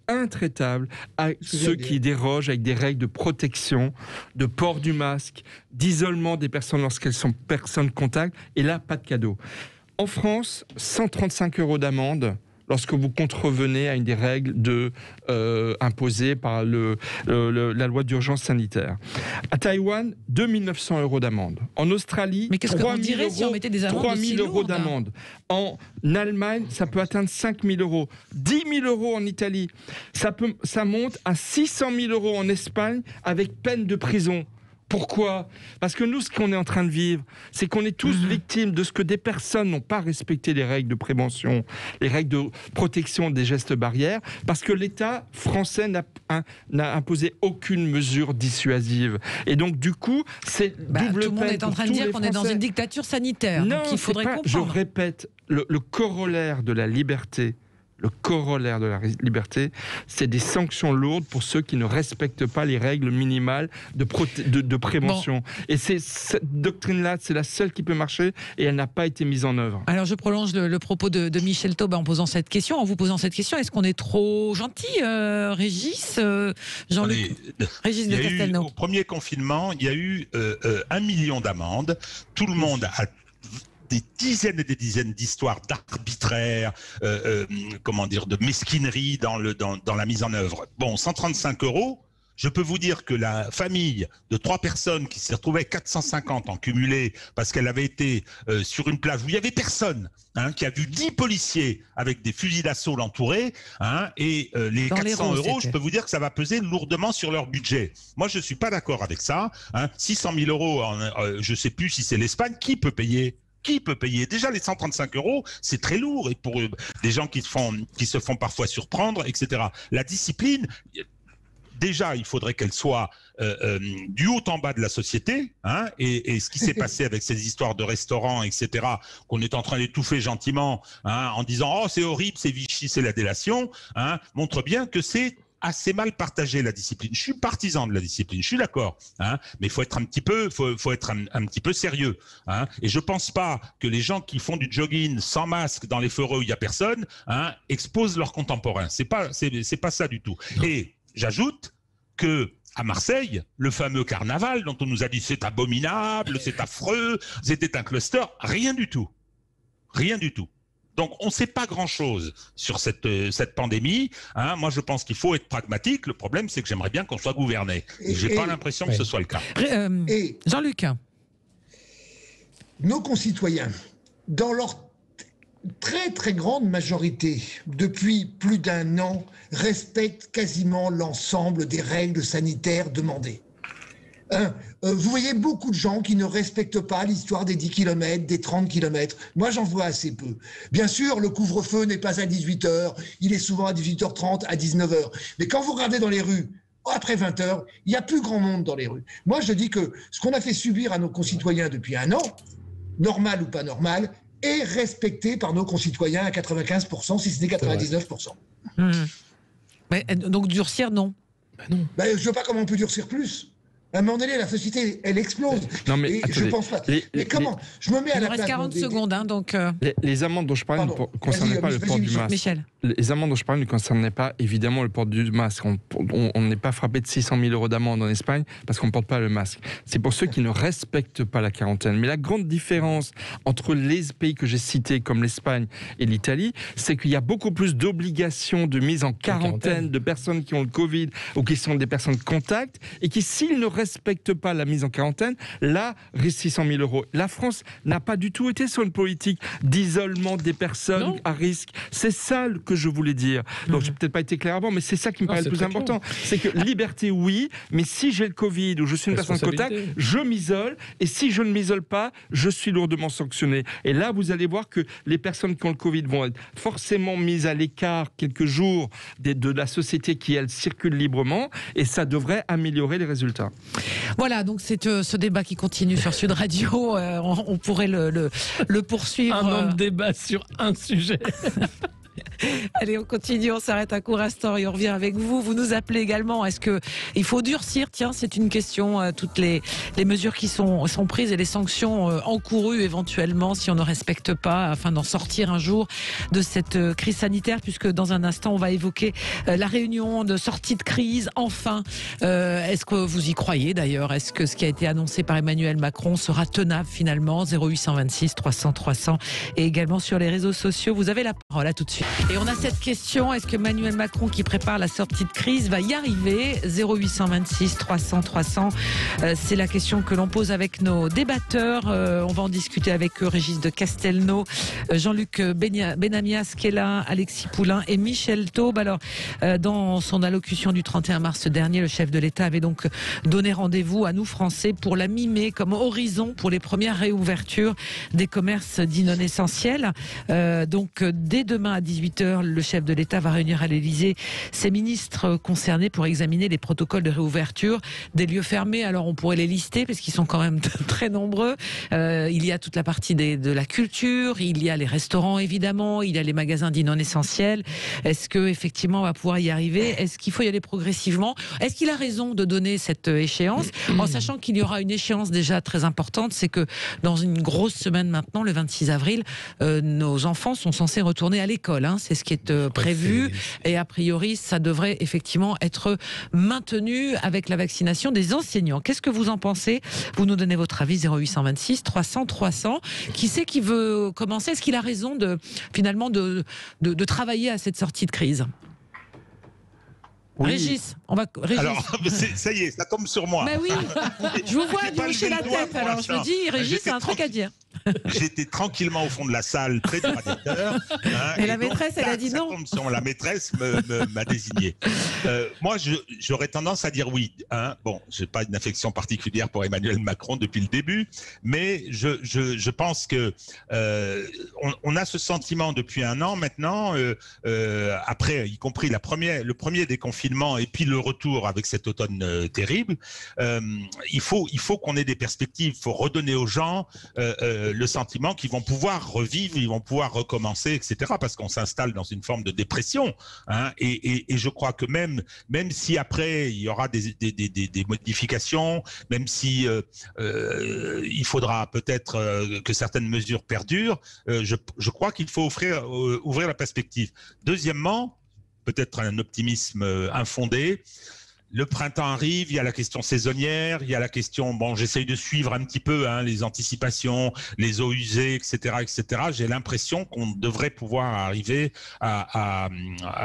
à ceux qui dérogent avec des règles de protection, de port du masque, d'isolement des personnes lorsqu'elles sont personnes contact, et là, pas de cadeau. En France, 135 € d'amende lorsque vous contrevenez à une des règles imposées par la loi d'urgence sanitaire. À Taïwan, 2 900 € d'amende. En Australie, 3 000 € d'amende. En Allemagne, ça peut atteindre 5 000 €. 10 000 € en Italie. Ça monte à 600 000 € en Espagne avec peine de prison. Pourquoi ? Parce que nous, ce qu'on est en train de vivre, c'est qu'on est tous victimes de ce que des personnes n'ont pas respecté les règles de prévention, les règles de protection des gestes barrières, parce que l'État français n'a imposé aucune mesure dissuasive. Et donc, du coup, c'est double peine. Tout le monde est en train de dire qu'on est dans une dictature sanitaire. Non, donc il faudrait comprendre. Je répète, le corollaire de la liberté, c'est des sanctions lourdes pour ceux qui ne respectent pas les règles minimales de prévention. Bon. Et cette doctrine-là, c'est la seule qui peut marcher et elle n'a pas été mise en œuvre. Alors je prolonge le propos de Michel Taube en vous posant cette question. Est-ce qu'on est trop gentil, Régis, Jean-Luc, Régis de Castelnau? Au premier confinement, il y a eu 1 million d'amendes. Tout le monde a des dizaines et des dizaines d'histoires d'arbitraire, de mesquinerie dans la mise en œuvre. Bon, 135 €, je peux vous dire que la famille de 3 personnes qui s'est retrouvée 450 en cumulé parce qu'elle avait été sur une plage où il n'y avait personne, qui a vu 10 policiers avec des fusils d'assaut l'entourer, et les 400 €, je peux vous dire que ça va peser lourdement sur leur budget. Moi, je ne suis pas d'accord avec ça. 600 000 €, je ne sais plus si c'est l'Espagne, qui peut payer ? Qui peut payer ? Déjà, les 135 €, c'est très lourd, et pour des gens qui se font parfois surprendre, etc. La discipline, déjà, il faudrait qu'elle soit du haut en bas de la société, et ce qui s'est passé avec ces histoires de restaurants, etc., qu'on est en train d'étouffer gentiment, en disant « Oh, c'est horrible, c'est Vichy, c'est la délation », montre bien que c'est assez mal partagé, la discipline. Je suis partisan de la discipline, je suis d'accord, mais il faut être un petit peu, faut être un petit peu sérieux, et je pense pas que les gens qui font du jogging sans masque dans les forêts où il y a personne, exposent leurs contemporains. C'est pas ça du tout. Non. Et j'ajoute que à Marseille, le fameux carnaval dont on nous a dit c'est abominable, c'est affreux, c'était un cluster, rien du tout. Donc, on ne sait pas grand-chose sur cette pandémie. Moi, je pense qu'il faut être pragmatique. Le problème, c'est que j'aimerais bien qu'on soit gouverné. Et je n'ai pas l'impression que ce soit le cas. Jean-Luc. Nos concitoyens, dans leur très très grande majorité, depuis plus d'1 an, respecte quasiment l'ensemble des règles sanitaires demandées. Vous voyez beaucoup de gens qui ne respectent pas l'histoire des 10 km, des 30 km. Moi, j'en vois assez peu. Bien sûr, le couvre-feu n'est pas à 18h, il est souvent à 18h30, à 19h. Mais quand vous regardez dans les rues, après 20h, il n'y a plus grand monde dans les rues. Moi, je dis que ce qu'on a fait subir à nos concitoyens depuis 1 an, normal ou pas normal, est respecté par nos concitoyens à 95%, si ce n'est 99%. Mais, donc durcir, non. Je ne vois pas comment on peut durcir plus. À un moment donné, la société, elle explose. Non, mais et je pense pas. Mais comment je me mets à la place. Il reste 40 secondes, hein, donc. Les amendes dont je parlais ne concernaient pas le port du masque. Michel. Les amendes dont je parlais ne concernaient pas évidemment le port du masque. On n'est pas frappé de 600 000 € d'amende en Espagne parce qu'on ne porte pas le masque. C'est pour ceux qui ne respectent pas la quarantaine. Mais la grande différence entre les pays que j'ai cités, comme l'Espagne et l'Italie, c'est qu'il y a beaucoup plus d'obligations de mise en quarantaine de personnes qui ont le Covid ou qui sont des personnes contact et qui, s'ils ne respectent pas la mise en quarantaine, là, risquent 600 000 €. La France n'a pas du tout été sur une politique d'isolement des personnes à risque. C'est ça que je voulais dire. Donc, j'ai peut-être pas été clair avant, mais c'est ça qui me paraît le plus important. C'est que liberté, oui, mais si j'ai le Covid ou je suis une personne contact, je m'isole, et si je ne m'isole pas, je suis lourdement sanctionné. Et là, vous allez voir que les personnes qui ont le Covid vont être forcément mises à l'écart quelques jours de la société qui, elle, circule librement, et ça devrait améliorer les résultats. Voilà, donc c'est ce débat qui continue sur Sud Radio. On pourrait le poursuivre. Un long débat sur un sujet. Allez, on continue, on s'arrête un court instant et on revient avec vous. Vous nous appelez également. Est-ce qu'il faut durcir? Tiens, c'est une question. Toutes les mesures qui sont prises et les sanctions encourues éventuellement si on ne respecte pas, afin d'en sortir un jour de cette crise sanitaire, puisque dans un instant, on va évoquer la réunion de sortie de crise. Enfin, est-ce que vous y croyez d'ailleurs? Est-ce que ce qui a été annoncé par Emmanuel Macron sera tenable finalement? 0826 300 300 et également sur les réseaux sociaux. Vous avez la parole, à tout de suite. Et on a cette question, est-ce que Emmanuel Macron, qui prépare la sortie de crise, va y arriver? 0826 300 300, c'est la question que l'on pose avec nos débatteurs. On va en discuter avec eux, Régis de Castelnau, Jean-Luc Benamias qui est là, Alexis Poulain et Michel Taube. Alors, dans son allocution du 31 mars dernier, le chef de l'État avait donc donné rendez-vous à nous Français pour la mi-mai comme horizon pour les premières réouvertures des commerces dits non essentiels. Donc, dès demain à 18h, le chef de l'État va réunir à l'Élysée ses ministres concernés pour examiner les protocoles de réouverture des lieux fermés. Alors on pourrait les lister parce qu'ils sont quand même très nombreux. Il y a toute la partie de la culture, il y a les restaurants évidemment, il y a les magasins dits non essentiels. Est-ce que effectivement on va pouvoir y arriver? Est-ce qu'il faut y aller progressivement? Est-ce qu'il a raison de donner cette échéance, en sachant qu'il y aura une échéance déjà très importante, c'est que dans une grosse semaine maintenant, le 26 avril, nos enfants sont censés retourner à l'école. C'est ce qui est prévu et a priori ça devrait effectivement être maintenu avec la vaccination des enseignants. Qu'est-ce que vous en pensez? Vous nous donnez votre avis. 0826 300 300. Qui c'est qui veut commencer? Est-ce qu'il a raison finalement de travailler à cette sortie de crise? Oui. Régis, Régis. Alors, ça y est, ça tombe sur moi. Mais oui, je vous vois du hocher la tête, alors je me dis, Régis, c'est un truc à dire. J'étais tranquillement au fond de la salle, près du radiateur. Et la maîtresse, elle a dit non. La maîtresse m'a désigné. Moi, j'aurais tendance à dire oui. Bon, j'ai pas une affection particulière pour Emmanuel Macron depuis le début, mais je pense que on a ce sentiment depuis 1 an maintenant, après, y compris le premier déconfinement et puis le retour avec cet automne terrible. Il faut qu'on ait des perspectives. Il faut redonner aux gens le sentiment qu'ils vont pouvoir revivre, ils vont pouvoir recommencer, etc. Parce qu'on s'installe dans une forme de dépression. Et je crois que même si après il y aura des modifications, même si il faudra peut-être que certaines mesures perdurent, je crois qu'il faut ouvrir la perspective. Deuxièmement, peut-être un optimisme infondé. Le printemps arrive, il y a la question saisonnière, il y a la question, j'essaye de suivre un petit peu les anticipations, les eaux usées, etc., etc. J'ai l'impression qu'on devrait pouvoir arriver à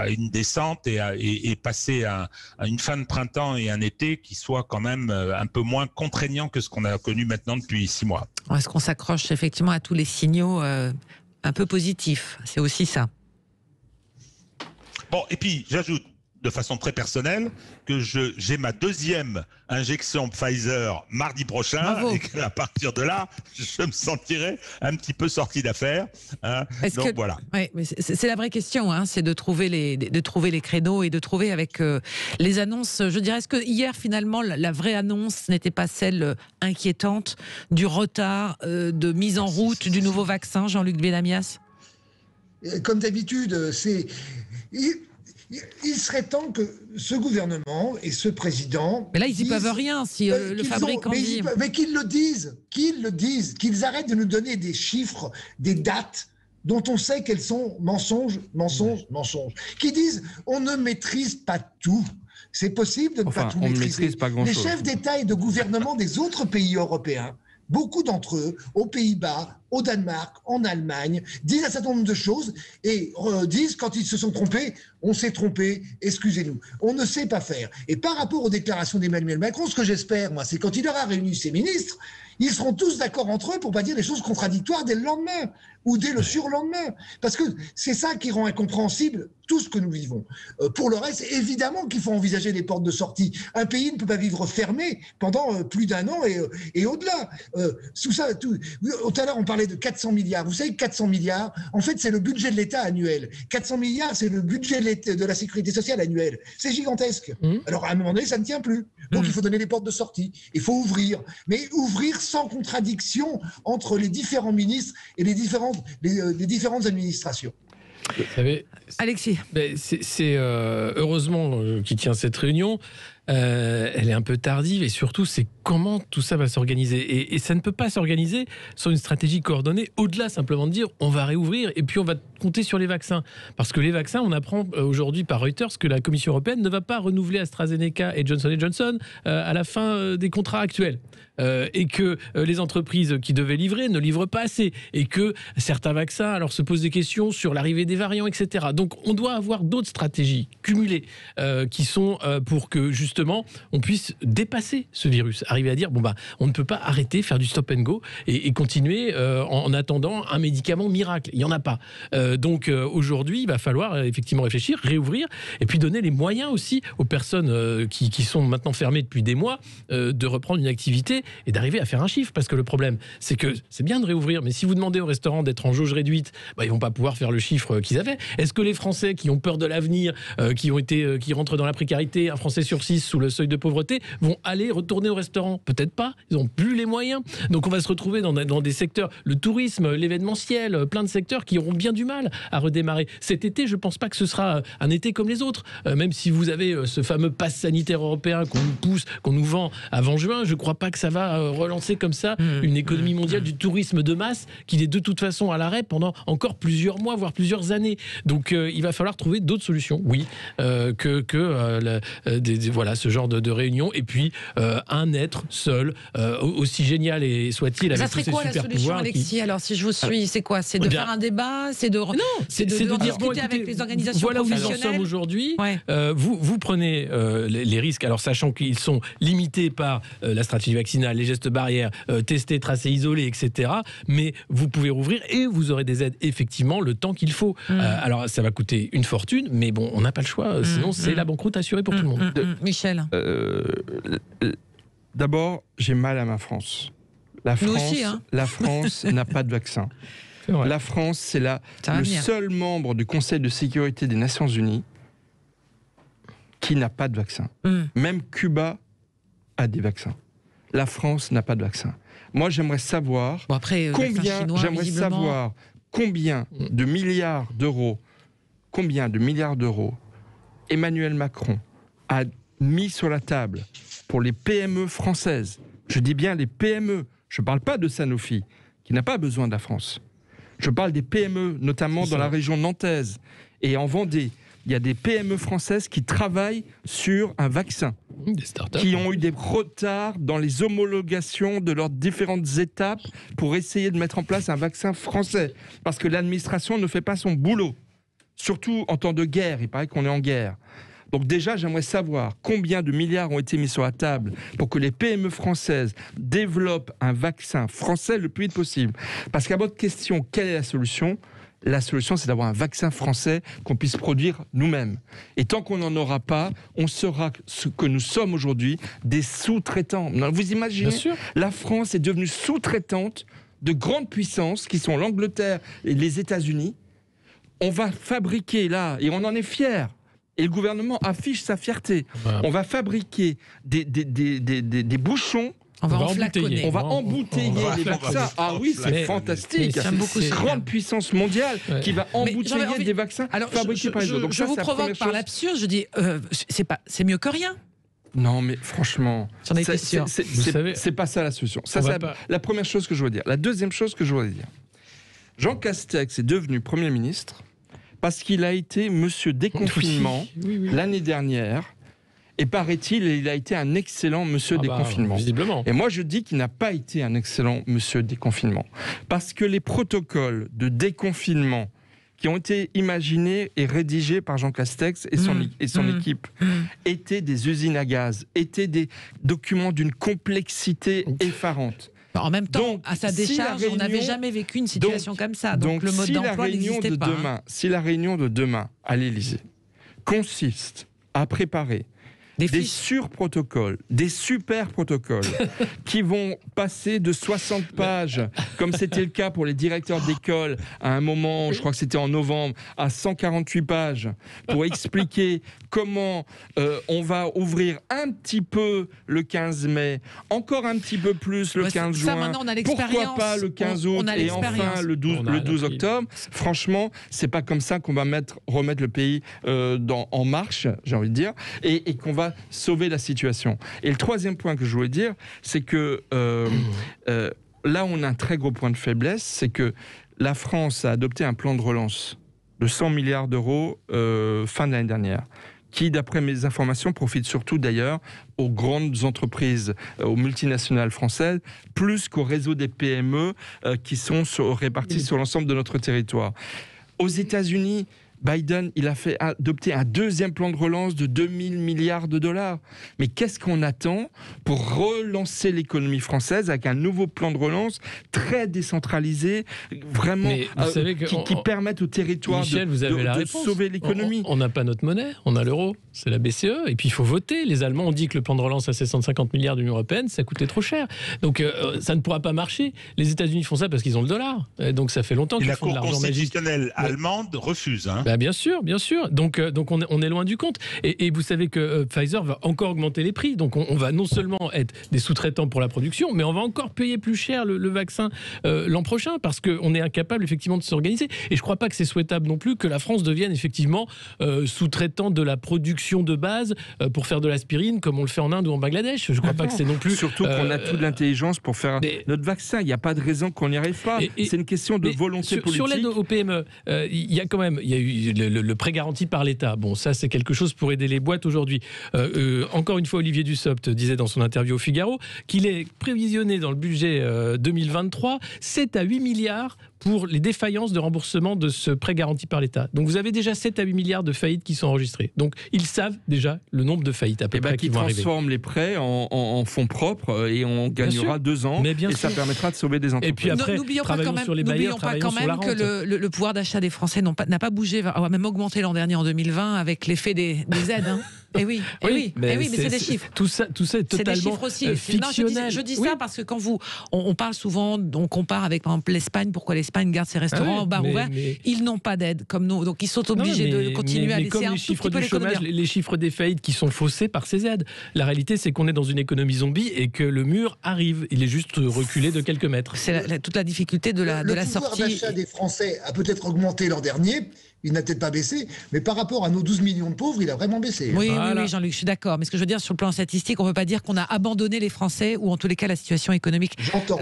une descente et passer à une fin de printemps et un été qui soit quand même un peu moins contraignant que ce qu'on a connu maintenant depuis 6 mois. Est-ce qu'on s'accroche effectivement à tous les signaux un peu positif. C'est aussi ça. Bon, et puis j'ajoute de façon très personnelle que j'ai ma 2e injection Pfizer mardi prochain. Bravo. Et qu'à partir de là, je me sentirai un petit peu sorti d'affaire. Hein. Donc voilà. Ouais, mais c'est la vraie question, hein, c'est de trouver les créneaux et de trouver avec les annonces. Je dirais, est-ce que hier finalement la vraie annonce n'était pas celle inquiétante du retard de mise en route du nouveau vaccin, Jean-Luc Benamias? Comme d'habitude, il serait temps que ce gouvernement et ce président... Mais là, ils n'y peuvent rien si le fabricant dit... Mais qu'ils le disent, qu'ils arrêtent de nous donner des chiffres, des dates dont on sait qu'elles sont mensonges. Qui disent, on ne maîtrise pas tout. C'est possible de ne pas tout maîtriser. Les chefs d'État et de gouvernement des autres pays européens, beaucoup d'entre eux, aux Pays-Bas, au Danemark, en Allemagne, disent un certain nombre de choses et disent quand ils se sont trompés, on s'est trompé, excusez-nous. On ne sait pas faire. Et par rapport aux déclarations d'Emmanuel Macron, ce que j'espère, moi, c'est quand il aura réuni ses ministres, ils seront tous d'accord entre eux pour pas dire des choses contradictoires dès le lendemain ou dès le surlendemain. Parce que c'est ça qui rend incompréhensible tout ce que nous vivons. Pour le reste, évidemment qu'il faut envisager des portes de sortie. Un pays ne peut pas vivre fermé pendant plus d'1 an et au-delà. Tout à l'heure, on parlait de 400 milliards. Vous savez, 400 milliards, en fait, c'est le budget de l'État annuel. 400 milliards, c'est le budget de la sécurité sociale annuelle. C'est gigantesque. Alors, à un moment donné, ça ne tient plus. Donc, il faut donner des portes de sortie. Il faut ouvrir. Mais ouvrir sans contradiction entre les différents ministres et les différentes administrations. Vous savez, Alexis, c'est heureusement qui tient cette réunion. Elle est un peu tardive et surtout, c'est comment tout ça va s'organiser. Et ça ne peut pas s'organiser sans une stratégie coordonnée, au-delà simplement de dire on va réouvrir et puis on va compter sur les vaccins. Parce que les vaccins, on apprend aujourd'hui par Reuters que la Commission européenne ne va pas renouveler AstraZeneca et Johnson & Johnson à la fin des contrats actuels. Et que les entreprises qui devaient livrer ne livrent pas assez. Et que certains vaccins, alors se posent des questions sur l'arrivée des variants, etc. Donc on doit avoir d'autres stratégies cumulées qui sont pour que justement on puisse dépasser ce virus, arriver à dire bon bah on ne peut pas arrêter, faire du stop and go et continuer en attendant un médicament miracle. Il n'y en a pas. Donc aujourd'hui il va falloir effectivement réfléchir, réouvrir et puis donner les moyens aussi aux personnes qui sont maintenant fermées depuis des mois de reprendre une activité et d'arriver à faire un chiffre, parce que le problème c'est que c'est bien de réouvrir, mais si vous demandez aux restaurants d'être en jauge réduite, bah, ils vont pas pouvoir faire le chiffre qu'ils avaient. Est-ce que les Français qui ont peur de l'avenir, qui rentrent dans la précarité, un Français sur 6 sous le seuil de pauvreté, vont retourner au restaurant? Peut-être pas, ils n'ont plus les moyens. Donc on va se retrouver dans des secteurs, le tourisme, l'événementiel, plein de secteurs qui auront bien du mal à redémarrer. Cet été, je pense pas que ce sera un été comme les autres, même si vous avez ce fameux pass sanitaire européen qu'on nous pousse, qu'on nous vend avant juin, je crois pas que ça va relancer comme ça une économie mondiale du tourisme de masse qui est de toute façon à l'arrêt pendant encore plusieurs mois, voire plusieurs années. Donc il va falloir trouver d'autres solutions, oui, voilà, ce genre de réunion. Et puis un être seul, aussi génial et soit-il, avec tous ses super pouvoirs. Ça serait quoi la solution, Alexis? Alors si je vous suis, c'est quoi? C'est de faire un débat? C'est de dire discuter avec les organisations voilà professionnelles? Où nous en sommes aujourd'hui. Ouais. Vous prenez les risques, alors sachant qu'ils sont limités par la stratégie vaccinale, les gestes barrières, tester, tracer, isoler, etc. Mais vous pouvez rouvrir et vous aurez des aides effectivement le temps qu'il faut. Alors ça va coûter une fortune, mais bon, on n'a pas le choix. Sinon, c'est la banqueroute assurée pour tout le monde. Michel. D'abord, j'ai mal à ma France. La France n'a pas de vaccin. La France, c'est le seul membre du Conseil de sécurité des Nations Unies qui n'a pas de vaccin. Même Cuba a des vaccins. La France n'a pas de vaccin. Moi, j'aimerais savoir combien de milliards d'euros Emmanuel Macron a mis sur la table pour les PME françaises. Je dis bien les PME. Je ne parle pas de Sanofi, qui n'a pas besoin de la France. Je parle des PME, notamment dans la région nantaise et en Vendée. Il y a des PME françaises qui travaillent sur un vaccin, qui ont eu des retards dans les homologations de leurs différentes étapes pour essayer de mettre en place un vaccin français, parce que l'administration ne fait pas son boulot, surtout en temps de guerre. Il paraît qu'on est en guerre. Donc déjà, j'aimerais savoir combien de milliards ont été mis sur la table pour que les PME françaises développent un vaccin français le plus vite possible. Parce qu'à votre question, quelle est la solution ? La solution, c'est d'avoir un vaccin français qu'on puisse produire nous-mêmes. Et tant qu'on n'en aura pas, on sera ce que nous sommes aujourd'hui, des sous-traitants. Vous imaginez, la France est devenue sous-traitante de grandes puissances qui sont l'Angleterre et les États-Unis. On va fabriquer là, et on en est fiers, et le gouvernement affiche sa fierté, on va fabriquer des bouchons. On va embouteiller les vaccins. Ah oui, c'est fantastique. C'est une grande puissance mondiale qui va embouteiller des vaccins fabriqués par les autres. Donc je vous provoque par l'absurde, je dis, c'est mieux que rien. Non, mais franchement, j'en étais sûr. C'est pas ça la solution. Ça, c'est la première chose que je voudrais dire. La deuxième chose que je voudrais dire, Jean Castex est devenu Premier ministre parce qu'il a été monsieur déconfinement l'année dernière. Et paraît-il, il a été un excellent monsieur déconfinement. Visiblement. Et moi, je dis qu'il n'a pas été un excellent monsieur déconfinement. Parce que les protocoles de déconfinement qui ont été imaginés et rédigés par Jean Castex et son équipe étaient des usines à gaz, étaient des documents d'une complexité effarante. En même temps, à sa décharge, on n'avait jamais vécu une situation comme ça. Donc le mode d'emploi n'existait pas. Si la réunion de demain à l'Élysée consiste à préparer des surprotocoles, des super protocoles qui vont passer de 60 pages, comme c'était le cas pour les directeurs d'école à un moment, je crois que c'était en novembre, à 148 pages, pour expliquer comment on va ouvrir un petit peu le 15 mai, encore un petit peu plus le 15 juin, pourquoi pas le 15 août et enfin le 12 octobre. Franchement, c'est pas comme ça qu'on va remettre le pays en marche, j'ai envie de dire, et qu'on va sauver la situation. Et le troisième point que je voulais dire, c'est que là, on a un très gros point de faiblesse, c'est que la France a adopté un plan de relance de 100 milliards d'euros fin de l'année dernière, qui, d'après mes informations, profite surtout d'ailleurs aux grandes entreprises, aux multinationales françaises, plus qu'au réseau des PME qui sont répartis sur l'ensemble de notre territoire. Aux États-Unis, Biden, il a fait adopter un deuxième plan de relance de 2000 milliards de dollars. Mais qu'est-ce qu'on attend pour relancer l'économie française avec un nouveau plan de relance très décentralisé, vraiment qui permette au territoire de sauver l'économie? On n'a pas notre monnaie, on a l'euro, c'est la BCE, et puis il faut voter. Les Allemands ont dit que le plan de relance à 750 milliards de l'Union européenne, ça coûtait trop cher. Donc ça ne pourra pas marcher. Les États-Unis font ça parce qu'ils ont le dollar. Donc ça fait longtemps qu'ils font de l'argent magique. La Cour constitutionnelle allemande refuse. Bien sûr. Donc on est loin du compte. Et vous savez que Pfizer va encore augmenter les prix. Donc on va non seulement être des sous-traitants pour la production, mais on va encore payer plus cher le vaccin l'an prochain parce qu'on est incapable effectivement de s'organiser. Et je ne crois pas que c'est souhaitable non plus que la France devienne effectivement sous-traitant de la production de base pour faire de l'aspirine comme on le fait en Inde ou en Bangladesh. Je ne crois pas que c'est non plus... Surtout qu'on a toute l'intelligence pour faire notre vaccin. Il n'y a pas de raison qu'on n'y arrive pas. C'est une question de volonté politique. Sur l'aide aux PME, il y a eu le prêt garanti par l'État. Bon, ça, c'est quelque chose pour aider les boîtes aujourd'hui. Encore une fois, Olivier Dussopt disait dans son interview au Figaro qu'il est prévisionné dans le budget 2023 7 à 8 milliards pour les défaillances de remboursement de ce prêt garanti par l'État. Donc vous avez déjà 7 à 8 milliards de faillites qui sont enregistrées. Donc ils savent déjà le nombre de faillites à peu près qui vont arriver. Ils transforment les prêts en fonds propres et on gagnera 2 ans et ça permettra de sauver des entreprises. Et puis après, n'oublions pas quand même que le pouvoir d'achat des Français n'a pas bougé, a même augmenté l'an dernier en 2020 avec l'effet des aides. Hein. Eh oui, mais c'est des chiffres. Tout ça est totalement fictionnel. Non, je dis ça parce que quand on parle souvent, on compare avec par exemple l'Espagne, pourquoi l'Espagne garde ses restaurants en bar ouvert, ils n'ont pas d'aide comme nous, donc ils sont obligés de continuer à laisser un tout petit peu l'économie. Les chiffres des faillites qui sont faussés par ces aides. La réalité, c'est qu'on est dans une économie zombie et que le mur arrive. Il est juste reculé de quelques mètres. C'est toute la difficulté de la sortie. Le pouvoir d'achat des Français a peut-être augmenté l'an dernier. Il n'a peut-être pas baissé, mais par rapport à nos 12 millions de pauvres, il a vraiment baissé. Oui, Jean-Luc, je suis d'accord. Mais ce que je veux dire, sur le plan statistique, on ne peut pas dire qu'on a abandonné les Français, ou en tous les cas, la situation économique. J'entends.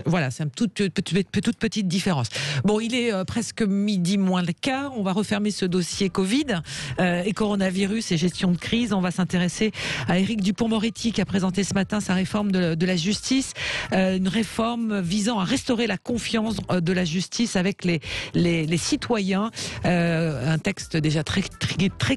Voilà, c'est une toute petite différence. Bon, il est presque midi moins le quart. On va refermer ce dossier Covid et coronavirus et gestion de crise. On va s'intéresser à Éric Dupond-Moretti qui a présenté ce matin sa réforme de la justice. Une réforme visant à restaurer la confiance de la justice avec les citoyens. un texte déjà très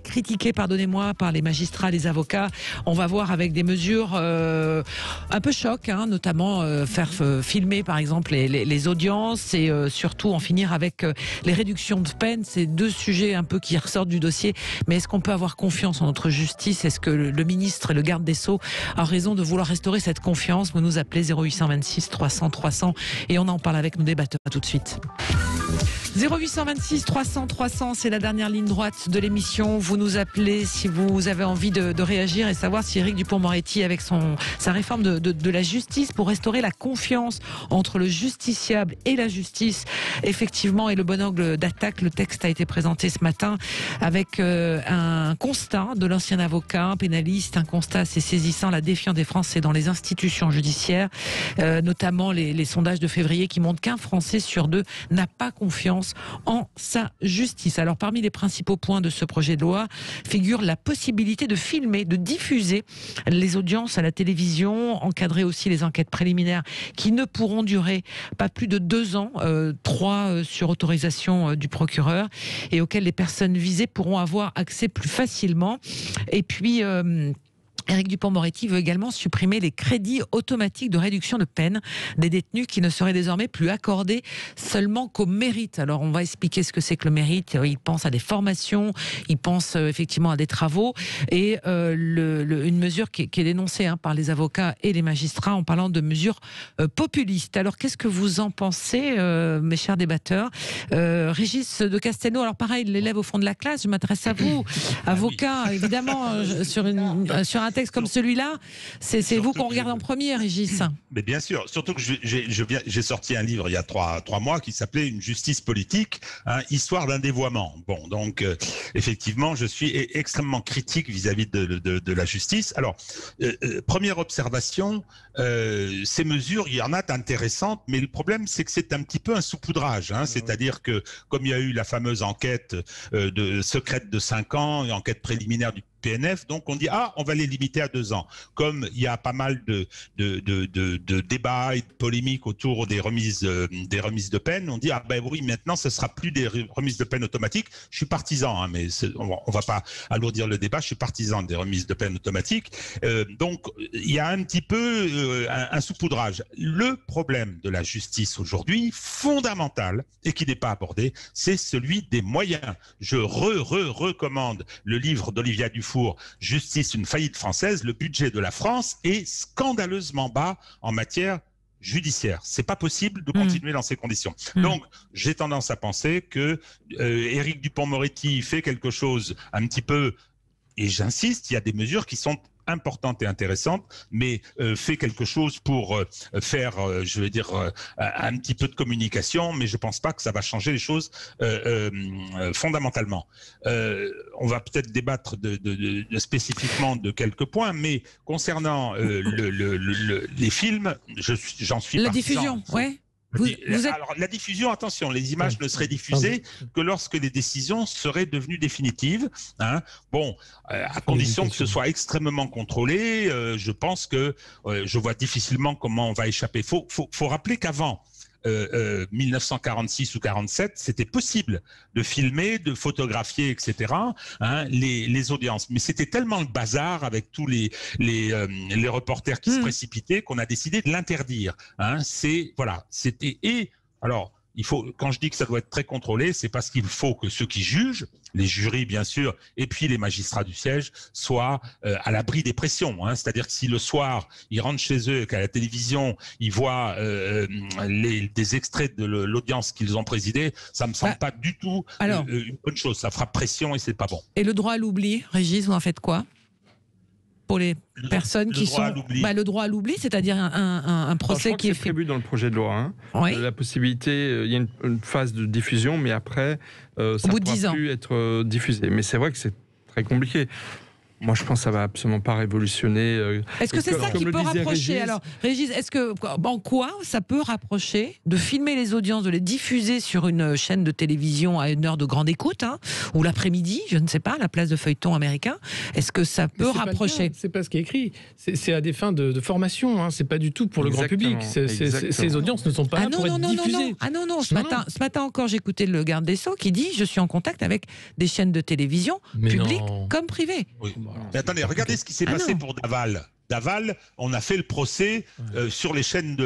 critiqué, pardonnez-moi, par les magistrats, les avocats. On va voir avec des mesures un peu choc, hein, notamment faire filmer par exemple les audiences et surtout en finir avec les réductions de peine. C'est deux sujets un peu qui ressortent du dossier. Mais est-ce qu'on peut avoir confiance en notre justice? Est-ce que le ministre et le garde des Sceaux a raison de vouloir restaurer cette confiance? Vous nous appelez 0826 300 300 et on en parle avec nos débatteurs. À tout de suite. 0826 300 300, c'est la dernière ligne droite de l'émission. Vous nous appelez si vous avez envie de réagir et savoir si Éric Dupond-Moretti, avec sa réforme de la justice pour restaurer la confiance entre le justiciable et la justice, effectivement, est le bon angle d'attaque. Le texte a été présenté ce matin avec un constat de l'ancien avocat pénaliste, un constat assez saisissant, la défiance des Français dans les institutions judiciaires, notamment les sondages de février qui montrent qu'un Français sur deux n'a pas confiance en sa justice. Alors parmi les principaux points de ce projet de loi figure la possibilité de filmer, de diffuser les audiences à la télévision, encadrer aussi les enquêtes préliminaires qui ne pourront durer pas plus de 2 ans, 3 sur autorisation du procureur, et auxquelles les personnes visées pourront avoir accès plus facilement. Et puis Éric Dupond-Moretti veut également supprimer les crédits automatiques de réduction de peine des détenus qui ne seraient désormais plus accordés seulement qu'au mérite. Alors on va expliquer ce que c'est que le mérite. Il pense à des formations, il pense effectivement à des travaux, et une mesure qui est dénoncée par les avocats et les magistrats en parlant de mesures populistes. Alors qu'est-ce que vous en pensez, mes chers débatteurs? Régis de Castelnau, alors pareil, l'élève au fond de la classe, je m'adresse à vous, avocat, évidemment, sur un texte comme celui-là, c'est vous qu'on regarde en premier, Régis. Mais bien sûr, surtout que j'ai sorti un livre il y a 3 mois qui s'appelait Une justice politique, histoire d'un dévoiement. Bon, donc effectivement, je suis extrêmement critique vis-à-vis de la justice. Alors, première observation, ces mesures, il y en a d'intéressantes, mais le problème, c'est que c'est un petit peu un saupoudrage. C'est-à-dire que, comme il y a eu la fameuse enquête secrète de 5 ans, une enquête préliminaire du PNF, donc on dit on va les limiter à 2 ans. Comme il y a pas mal de débats et de polémiques autour des remises de peine, on dit oui, maintenant ce sera plus des remises de peine automatiques. Je suis partisan, mais on va pas alourdir le débat. Je suis partisan des remises de peine automatiques. Donc il y a un petit peu un saupoudrage. Le problème de la justice aujourd'hui, fondamental et qui n'est pas abordé, c'est celui des moyens. Je recommande le livre d'Olivia Dufour, Justice, une faillite française. Le budget de la France est scandaleusement bas en matière judiciaire. C'est pas possible de continuer dans ces conditions. Donc, j'ai tendance à penser que Éric Dupond-Moretti fait quelque chose un petit peu, et j'insiste, il y a des mesures qui sont importante et intéressante, mais fait quelque chose pour faire, je vais dire, un petit peu de communication, mais je pense pas que ça va changer les choses fondamentalement. On va peut-être débattre spécifiquement de quelques points, mais concernant les films, j'en suis partisan. La diffusion, ouais. Alors, la diffusion, attention, les images ne seraient diffusées que lorsque les décisions seraient devenues définitives. À condition que ce soit extrêmement contrôlé, je pense que je vois difficilement comment on va échapper. Faut rappeler qu'avant 1946 ou 47, c'était possible de filmer, de photographier, etc. Les audiences. Mais c'était tellement le bazar avec tous les reporters qui se précipitaient qu'on a décidé de l'interdire. Alors, quand je dis que ça doit être très contrôlé, c'est parce qu'il faut que ceux qui jugent, les jurys bien sûr, et puis les magistrats du siège, soient à l'abri des pressions. C'est-à-dire que si le soir, ils rentrent chez eux et qu'à la télévision, ils voient des extraits de l'audience qu'ils ont présidée, ça me semble pas du tout une bonne chose. Ça fera pression et c'est pas bon. Et le droit à l'oubli, Régis, vous en faites quoi ? Pour les personnes qui sont... le droit à l'oubli, c'est-à-dire un procès qui est fait... prévu dans le projet de loi. La possibilité, il y a une phase de diffusion, mais après, ça ne pourra plus être diffusé. Mais c'est vrai que c'est très compliqué. Moi, je pense que ça va absolument pas révolutionner. Est-ce que c'est ça qui peut rapprocher? Alors, Régis, en quoi ça peut rapprocher de filmer les audiences, de les diffuser sur une chaîne de télévision à une heure de grande écoute, ou l'après-midi, je ne sais pas, à la place de feuilleton américain? Est-ce que ça peut rapprocher? C'est pas ce qui est écrit. C'est à des fins de formation. C'est pas du tout pour le grand public. Ces audiences ne sont pas là pour être diffusées. Non. Ce matin encore, j'écoutais le garde des Sceaux qui dit: je suis en contact avec des chaînes de télévision publiques comme privées. Oui. Mais attendez, regardez ce qui s'est passé pour Daval. Daval, on a fait le procès sur les chaînes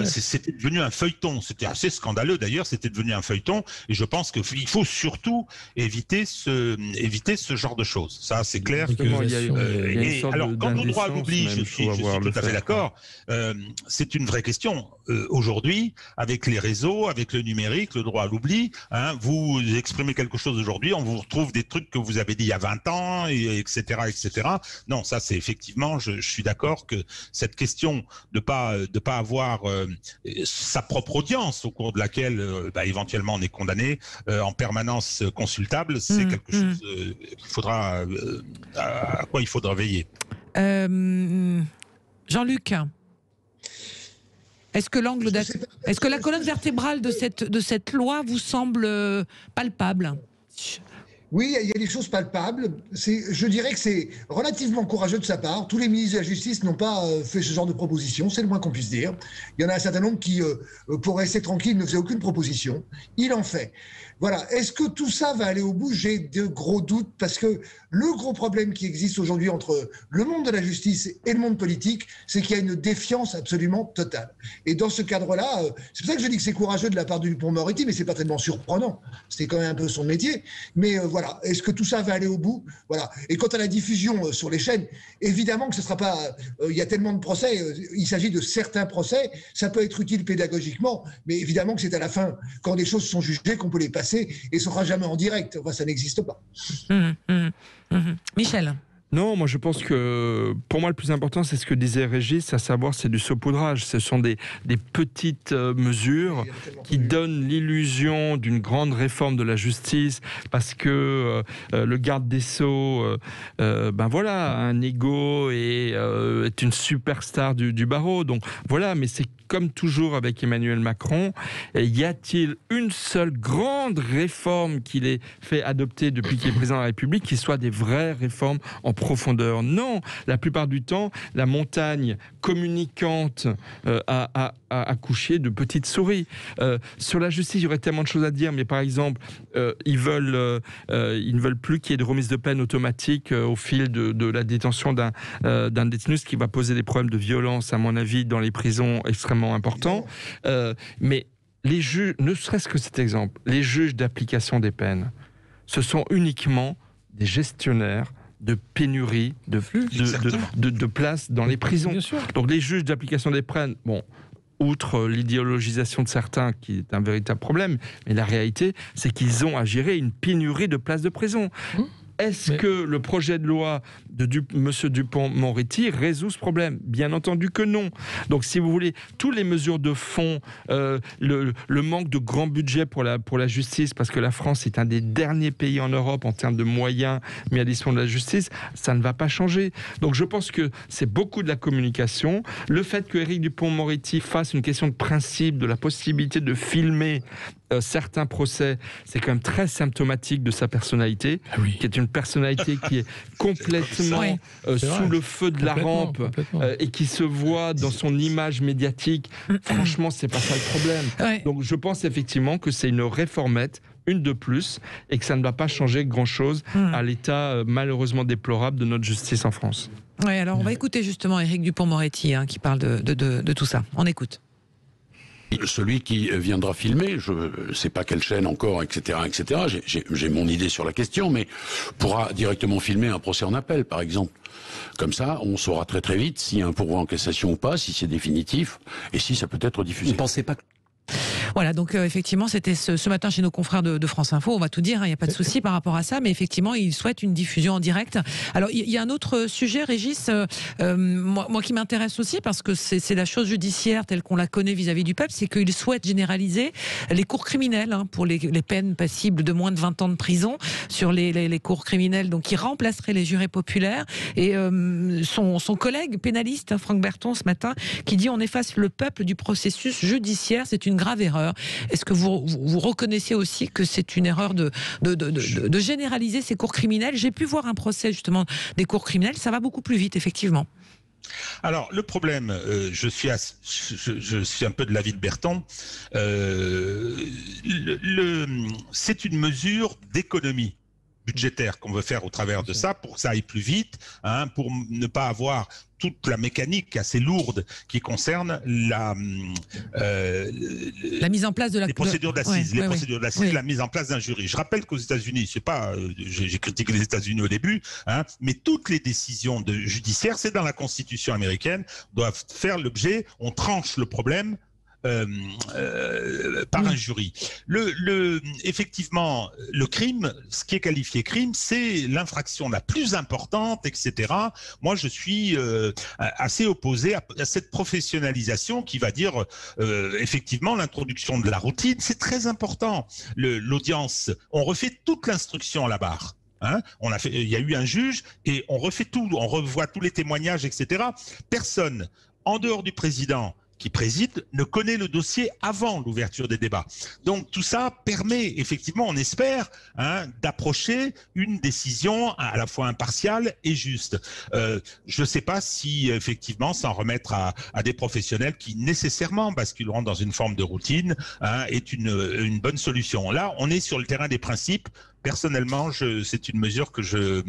c'était devenu un feuilleton. C'était assez scandaleux d'ailleurs, c'était devenu un feuilleton. Et je pense qu'il faut surtout éviter ce genre de choses. Ça, c'est clair. Alors, quant au droit à l'oubli, je suis tout à fait d'accord. C'est une vraie question. Aujourd'hui, avec les réseaux, avec le numérique, le droit à l'oubli, vous exprimez quelque chose aujourd'hui, on vous retrouve des trucs que vous avez dit il y a 20 ans, etc., etc. Non, ça, c'est effectivement... Je suis d'accord que cette question de pas avoir sa propre audience au cours de laquelle éventuellement on est condamné en permanence consultable, c'est quelque chose à quoi il faudra veiller. Jean-Luc, est-ce que la colonne vertébrale de cette loi vous semble palpable? Oui, il y a des choses palpables. Je dirais que c'est relativement courageux de sa part. Tous les ministres de la Justice n'ont pas fait ce genre de proposition, c'est le moins qu'on puisse dire. Il y en a un certain nombre qui, pour rester tranquille, ne faisaient aucune proposition. Il en fait. Voilà. Est-ce que tout ça va aller au bout? J'ai de gros doutes, parce que le gros problème qui existe aujourd'hui entre le monde de la justice et le monde politique, c'est qu'il y a une défiance absolument totale. Et dans ce cadre-là, c'est pour ça que je dis que c'est courageux de la part du Dupond-Moretti, mais c'est pas tellement surprenant. C'est quand même un peu son métier. Mais voilà. Est-ce que tout ça va aller au bout? Voilà. Et quant à la diffusion sur les chaînes, évidemment que ce sera pas. Il y a tellement de procès. Il s'agit de certains procès. Ça peut être utile pédagogiquement, mais évidemment que c'est à la fin, quand les choses sont jugées, qu'on peut les passer, et ce sera jamais en direct. Enfin, ça n'existe pas. Michel. Non, moi je pense que pour moi le plus important, c'est ce que disait Régis, à savoir c'est du saupoudrage. Ce sont des petites mesures qui donnent l'illusion d'une grande réforme de la justice, parce que le garde des Sceaux, voilà, un ego et est une superstar du barreau. Donc voilà, mais c'est comme toujours avec Emmanuel Macron. Y a-t-il une seule grande réforme qu'il ait fait adopter depuis qu'il est président de la République, qui soit des vraies réformes en profondeur? Non, la plupart du temps, la montagne communicante a accouché de petites souris. Sur la justice, il y aurait tellement de choses à dire, mais par exemple, ils ne veulent plus qu'il y ait de remise de peine automatique au fil de la détention d'un détenu, ce qui va poser des problèmes de violence, à mon avis, dans les prisons extrêmement importants. Mais les juges, ne serait-ce que cet exemple, les juges d'application des peines, ce sont uniquement des gestionnaires de pénurie de places dans les prisons. Donc les juges d'application des peines, outre l'idéologisation de certains, qui est un véritable problème, mais la réalité, c'est qu'ils ont à gérer une pénurie de places de prison. Est-ce que le projet de loi de M. Dupond-Moretti résout ce problème? Bien entendu que non. Donc, si vous voulez, toutes les mesures de fond, le manque de grand budget pour la justice, parce que la France est un des derniers pays en Europe en termes de moyens mis à disposition de la justice, ça ne va pas changer. Donc, je pense que c'est beaucoup de la communication. Le fait que Éric Dupond-Moretti fasse une question de principe, de la possibilité de filmer certains procès, c'est quand même très symptomatique de sa personnalité, qui est une personnalité qui est complètement sous le feu de la rampe et qui se voit dans son image médiatique. Franchement, c'est pas ça le problème. Donc je pense effectivement que c'est une réformette, une de plus, et que ça ne va pas changer grand-chose à l'état malheureusement déplorable de notre justice en France. Oui, alors on va écouter justement Éric Dupond-Moretti qui parle de tout ça. On écoute. Celui qui viendra filmer, je ne sais pas quelle chaîne encore, etc., j'ai mon idée sur la question, mais pourra directement filmer un procès en appel, par exemple. Comme ça, on saura très très vite s'il y a un pourvoi en cassation ou pas, si c'est définitif, et si ça peut être diffusé. Vous ne pensez pas que... Voilà, donc effectivement, c'était ce matin chez nos confrères de France Info. On va tout dire, il n'y a pas de souci par rapport à ça, mais effectivement, ils souhaitent une diffusion en direct. Alors, il y a un autre sujet, Régis, moi qui m'intéresse aussi, parce que c'est la chose judiciaire telle qu'on la connaît vis-à-vis du peuple, c'est qu'ils souhaitent généraliser les cours criminels pour les peines passibles de moins de 20 ans de prison sur les cours criminels, donc qui remplaceraient les jurés populaires. Et son collègue pénaliste, Franck Berton, ce matin, qui dit on efface le peuple du processus judiciaire, c'est une grave erreur. Est-ce que vous reconnaissez aussi que c'est une erreur de généraliser ces cours criminels? J'ai pu voir un procès justement des cours criminels, ça va beaucoup plus vite, effectivement. Alors, le problème, je suis un peu de l'avis de Berton, c'est une mesure d'économie budgétaire qu'on veut faire au travers de ça, pour que ça aille plus vite, pour ne pas avoir toute la mécanique assez lourde qui concerne la mise en place de les procédures d'assises, la mise en place d'un jury. Je rappelle qu'aux États-Unis, c'est pas, j'ai critiqué les États-Unis au début, mais toutes les décisions judiciaires, c'est dans la Constitution américaine, doivent faire l'objet, on tranche le problème par un jury. Effectivement, le crime, ce qui est qualifié crime, c'est l'infraction la plus importante, etc. Moi, je suis assez opposé à cette professionnalisation qui va dire, effectivement, l'introduction de la routine, c'est très important. L'audience, on refait toute l'instruction à la barre. Il y a eu un juge et on refait tout, on revoit tous les témoignages, etc. Personne, en dehors du président, qui préside, ne connaît le dossier avant l'ouverture des débats. Donc tout ça permet effectivement, on espère, d'approcher une décision à la fois impartiale et juste. Je ne sais pas si effectivement s'en remettre à des professionnels qui nécessairement basculeront dans une forme de routine est une bonne solution. Là, on est sur le terrain des principes. Personnellement, c'est une mesure que je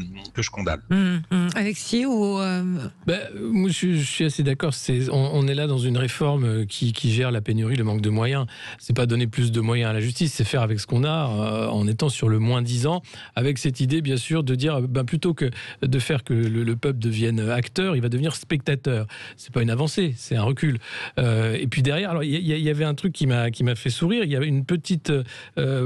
condamne. Alexis ou moi, je suis assez d'accord. On est là dans une réforme qui gère la pénurie, le manque de moyens. C'est pas donner plus de moyens à la justice, c'est faire avec ce qu'on a en étant sur le moins 10 ans, avec cette idée, bien sûr, de dire plutôt que de faire que le peuple devienne acteur, il va devenir spectateur. C'est pas une avancée, c'est un recul. Et puis derrière, alors il y avait un truc qui m'a fait sourire. Il y avait une petite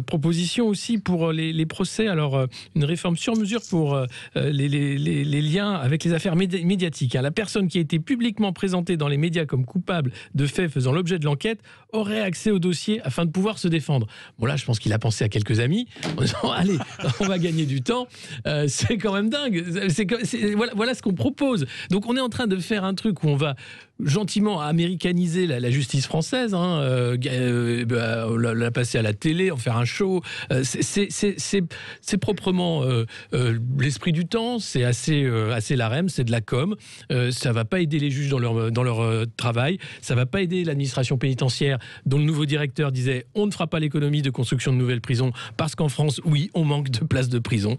proposition aussi pour les procès, alors une réforme sur mesure pour les liens avec les affaires médiatiques. La personne qui a été publiquement présentée dans les médias comme coupable de faits faisant l'objet de l'enquête aurait accès au dossier afin de pouvoir se défendre. Bon là, je pense qu'il a pensé à quelques amis en disant allez, on va gagner du temps. C'est quand même dingue. Voilà ce qu'on propose. Donc on est en train de faire un truc où on va gentiment américaniser la justice française, la passer à la télé, en faire un show. C'est proprement l'esprit du temps, c'est assez LREM, c'est de la com. Ça va pas aider les juges dans leur travail, ça va pas aider l'administration pénitentiaire dont le nouveau directeur disait on ne fera pas l'économie de construction de nouvelles prisons parce qu'en France, oui, on manque de places de prison.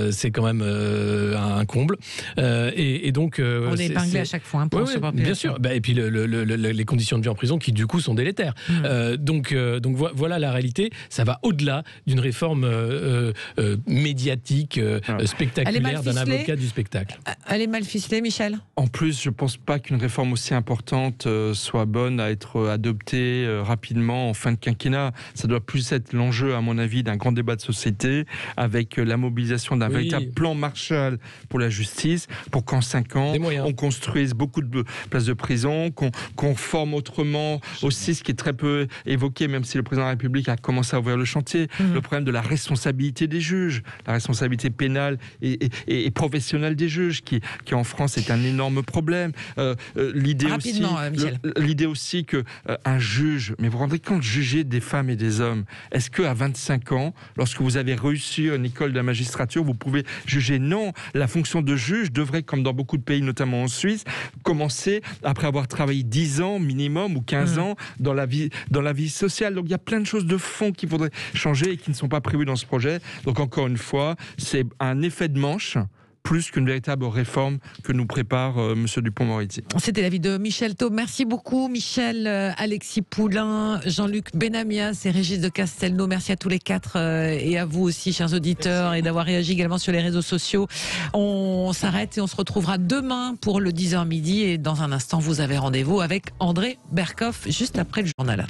C'est quand même un comble. Et donc on est épinglé à chaque fois pour ce papier. Bien sûr. Et puis les conditions de vie en prison qui du coup sont délétères. Donc voilà la réalité. Ça va au-delà d'une réforme médiatique, spectaculaire d'un avocat du spectacle. Elle est mal ficelée, Michel. En plus, je ne pense pas qu'une réforme aussi importante soit bonne à être adoptée rapidement en fin de quinquennat. Ça doit plus être l'enjeu, à mon avis, d'un grand débat de société avec la mobilisation d'un véritable plan Marshall pour la justice, pour qu'en 5 ans, on construise beaucoup de places de prison, qu'on forme autrement aussi, ce qui est très peu évoqué, même si le président de la République a commencé à ouvrir le chantier, le problème de la responsabilité des juges, la responsabilité pénale et professionnelle des juges, qui en France est un énorme problème. L'idée aussi que un juge, mais vous vous rendez compte, juger des femmes et des hommes, est-ce qu'à 25 ans, lorsque vous avez réussi une école de la magistrature, vous pouvez juger? Non, la fonction de juge devrait, comme dans beaucoup de pays, notamment en Suisse, commencer après avoir travaillé 10 ans minimum ou 15 ans dans la vie sociale. Donc il y a plein de choses de fond qu'il faudrait changer et qui ne sont pas prévues dans ce projet. Donc encore une fois, c'est un effet de manche plus qu'une véritable réforme que nous prépare M. Dupond-Moretti. C'était l'avis de Michel Taube. Merci beaucoup Michel, Alexis Poulain, Jean-Luc Benamias et Régis de Castelnau. Merci à tous les quatre et à vous aussi, chers auditeurs, et d'avoir réagi également sur les réseaux sociaux. On s'arrête et on se retrouvera demain pour le 10h midi. Et dans un instant, vous avez rendez-vous avec André Berkoff juste après le journal.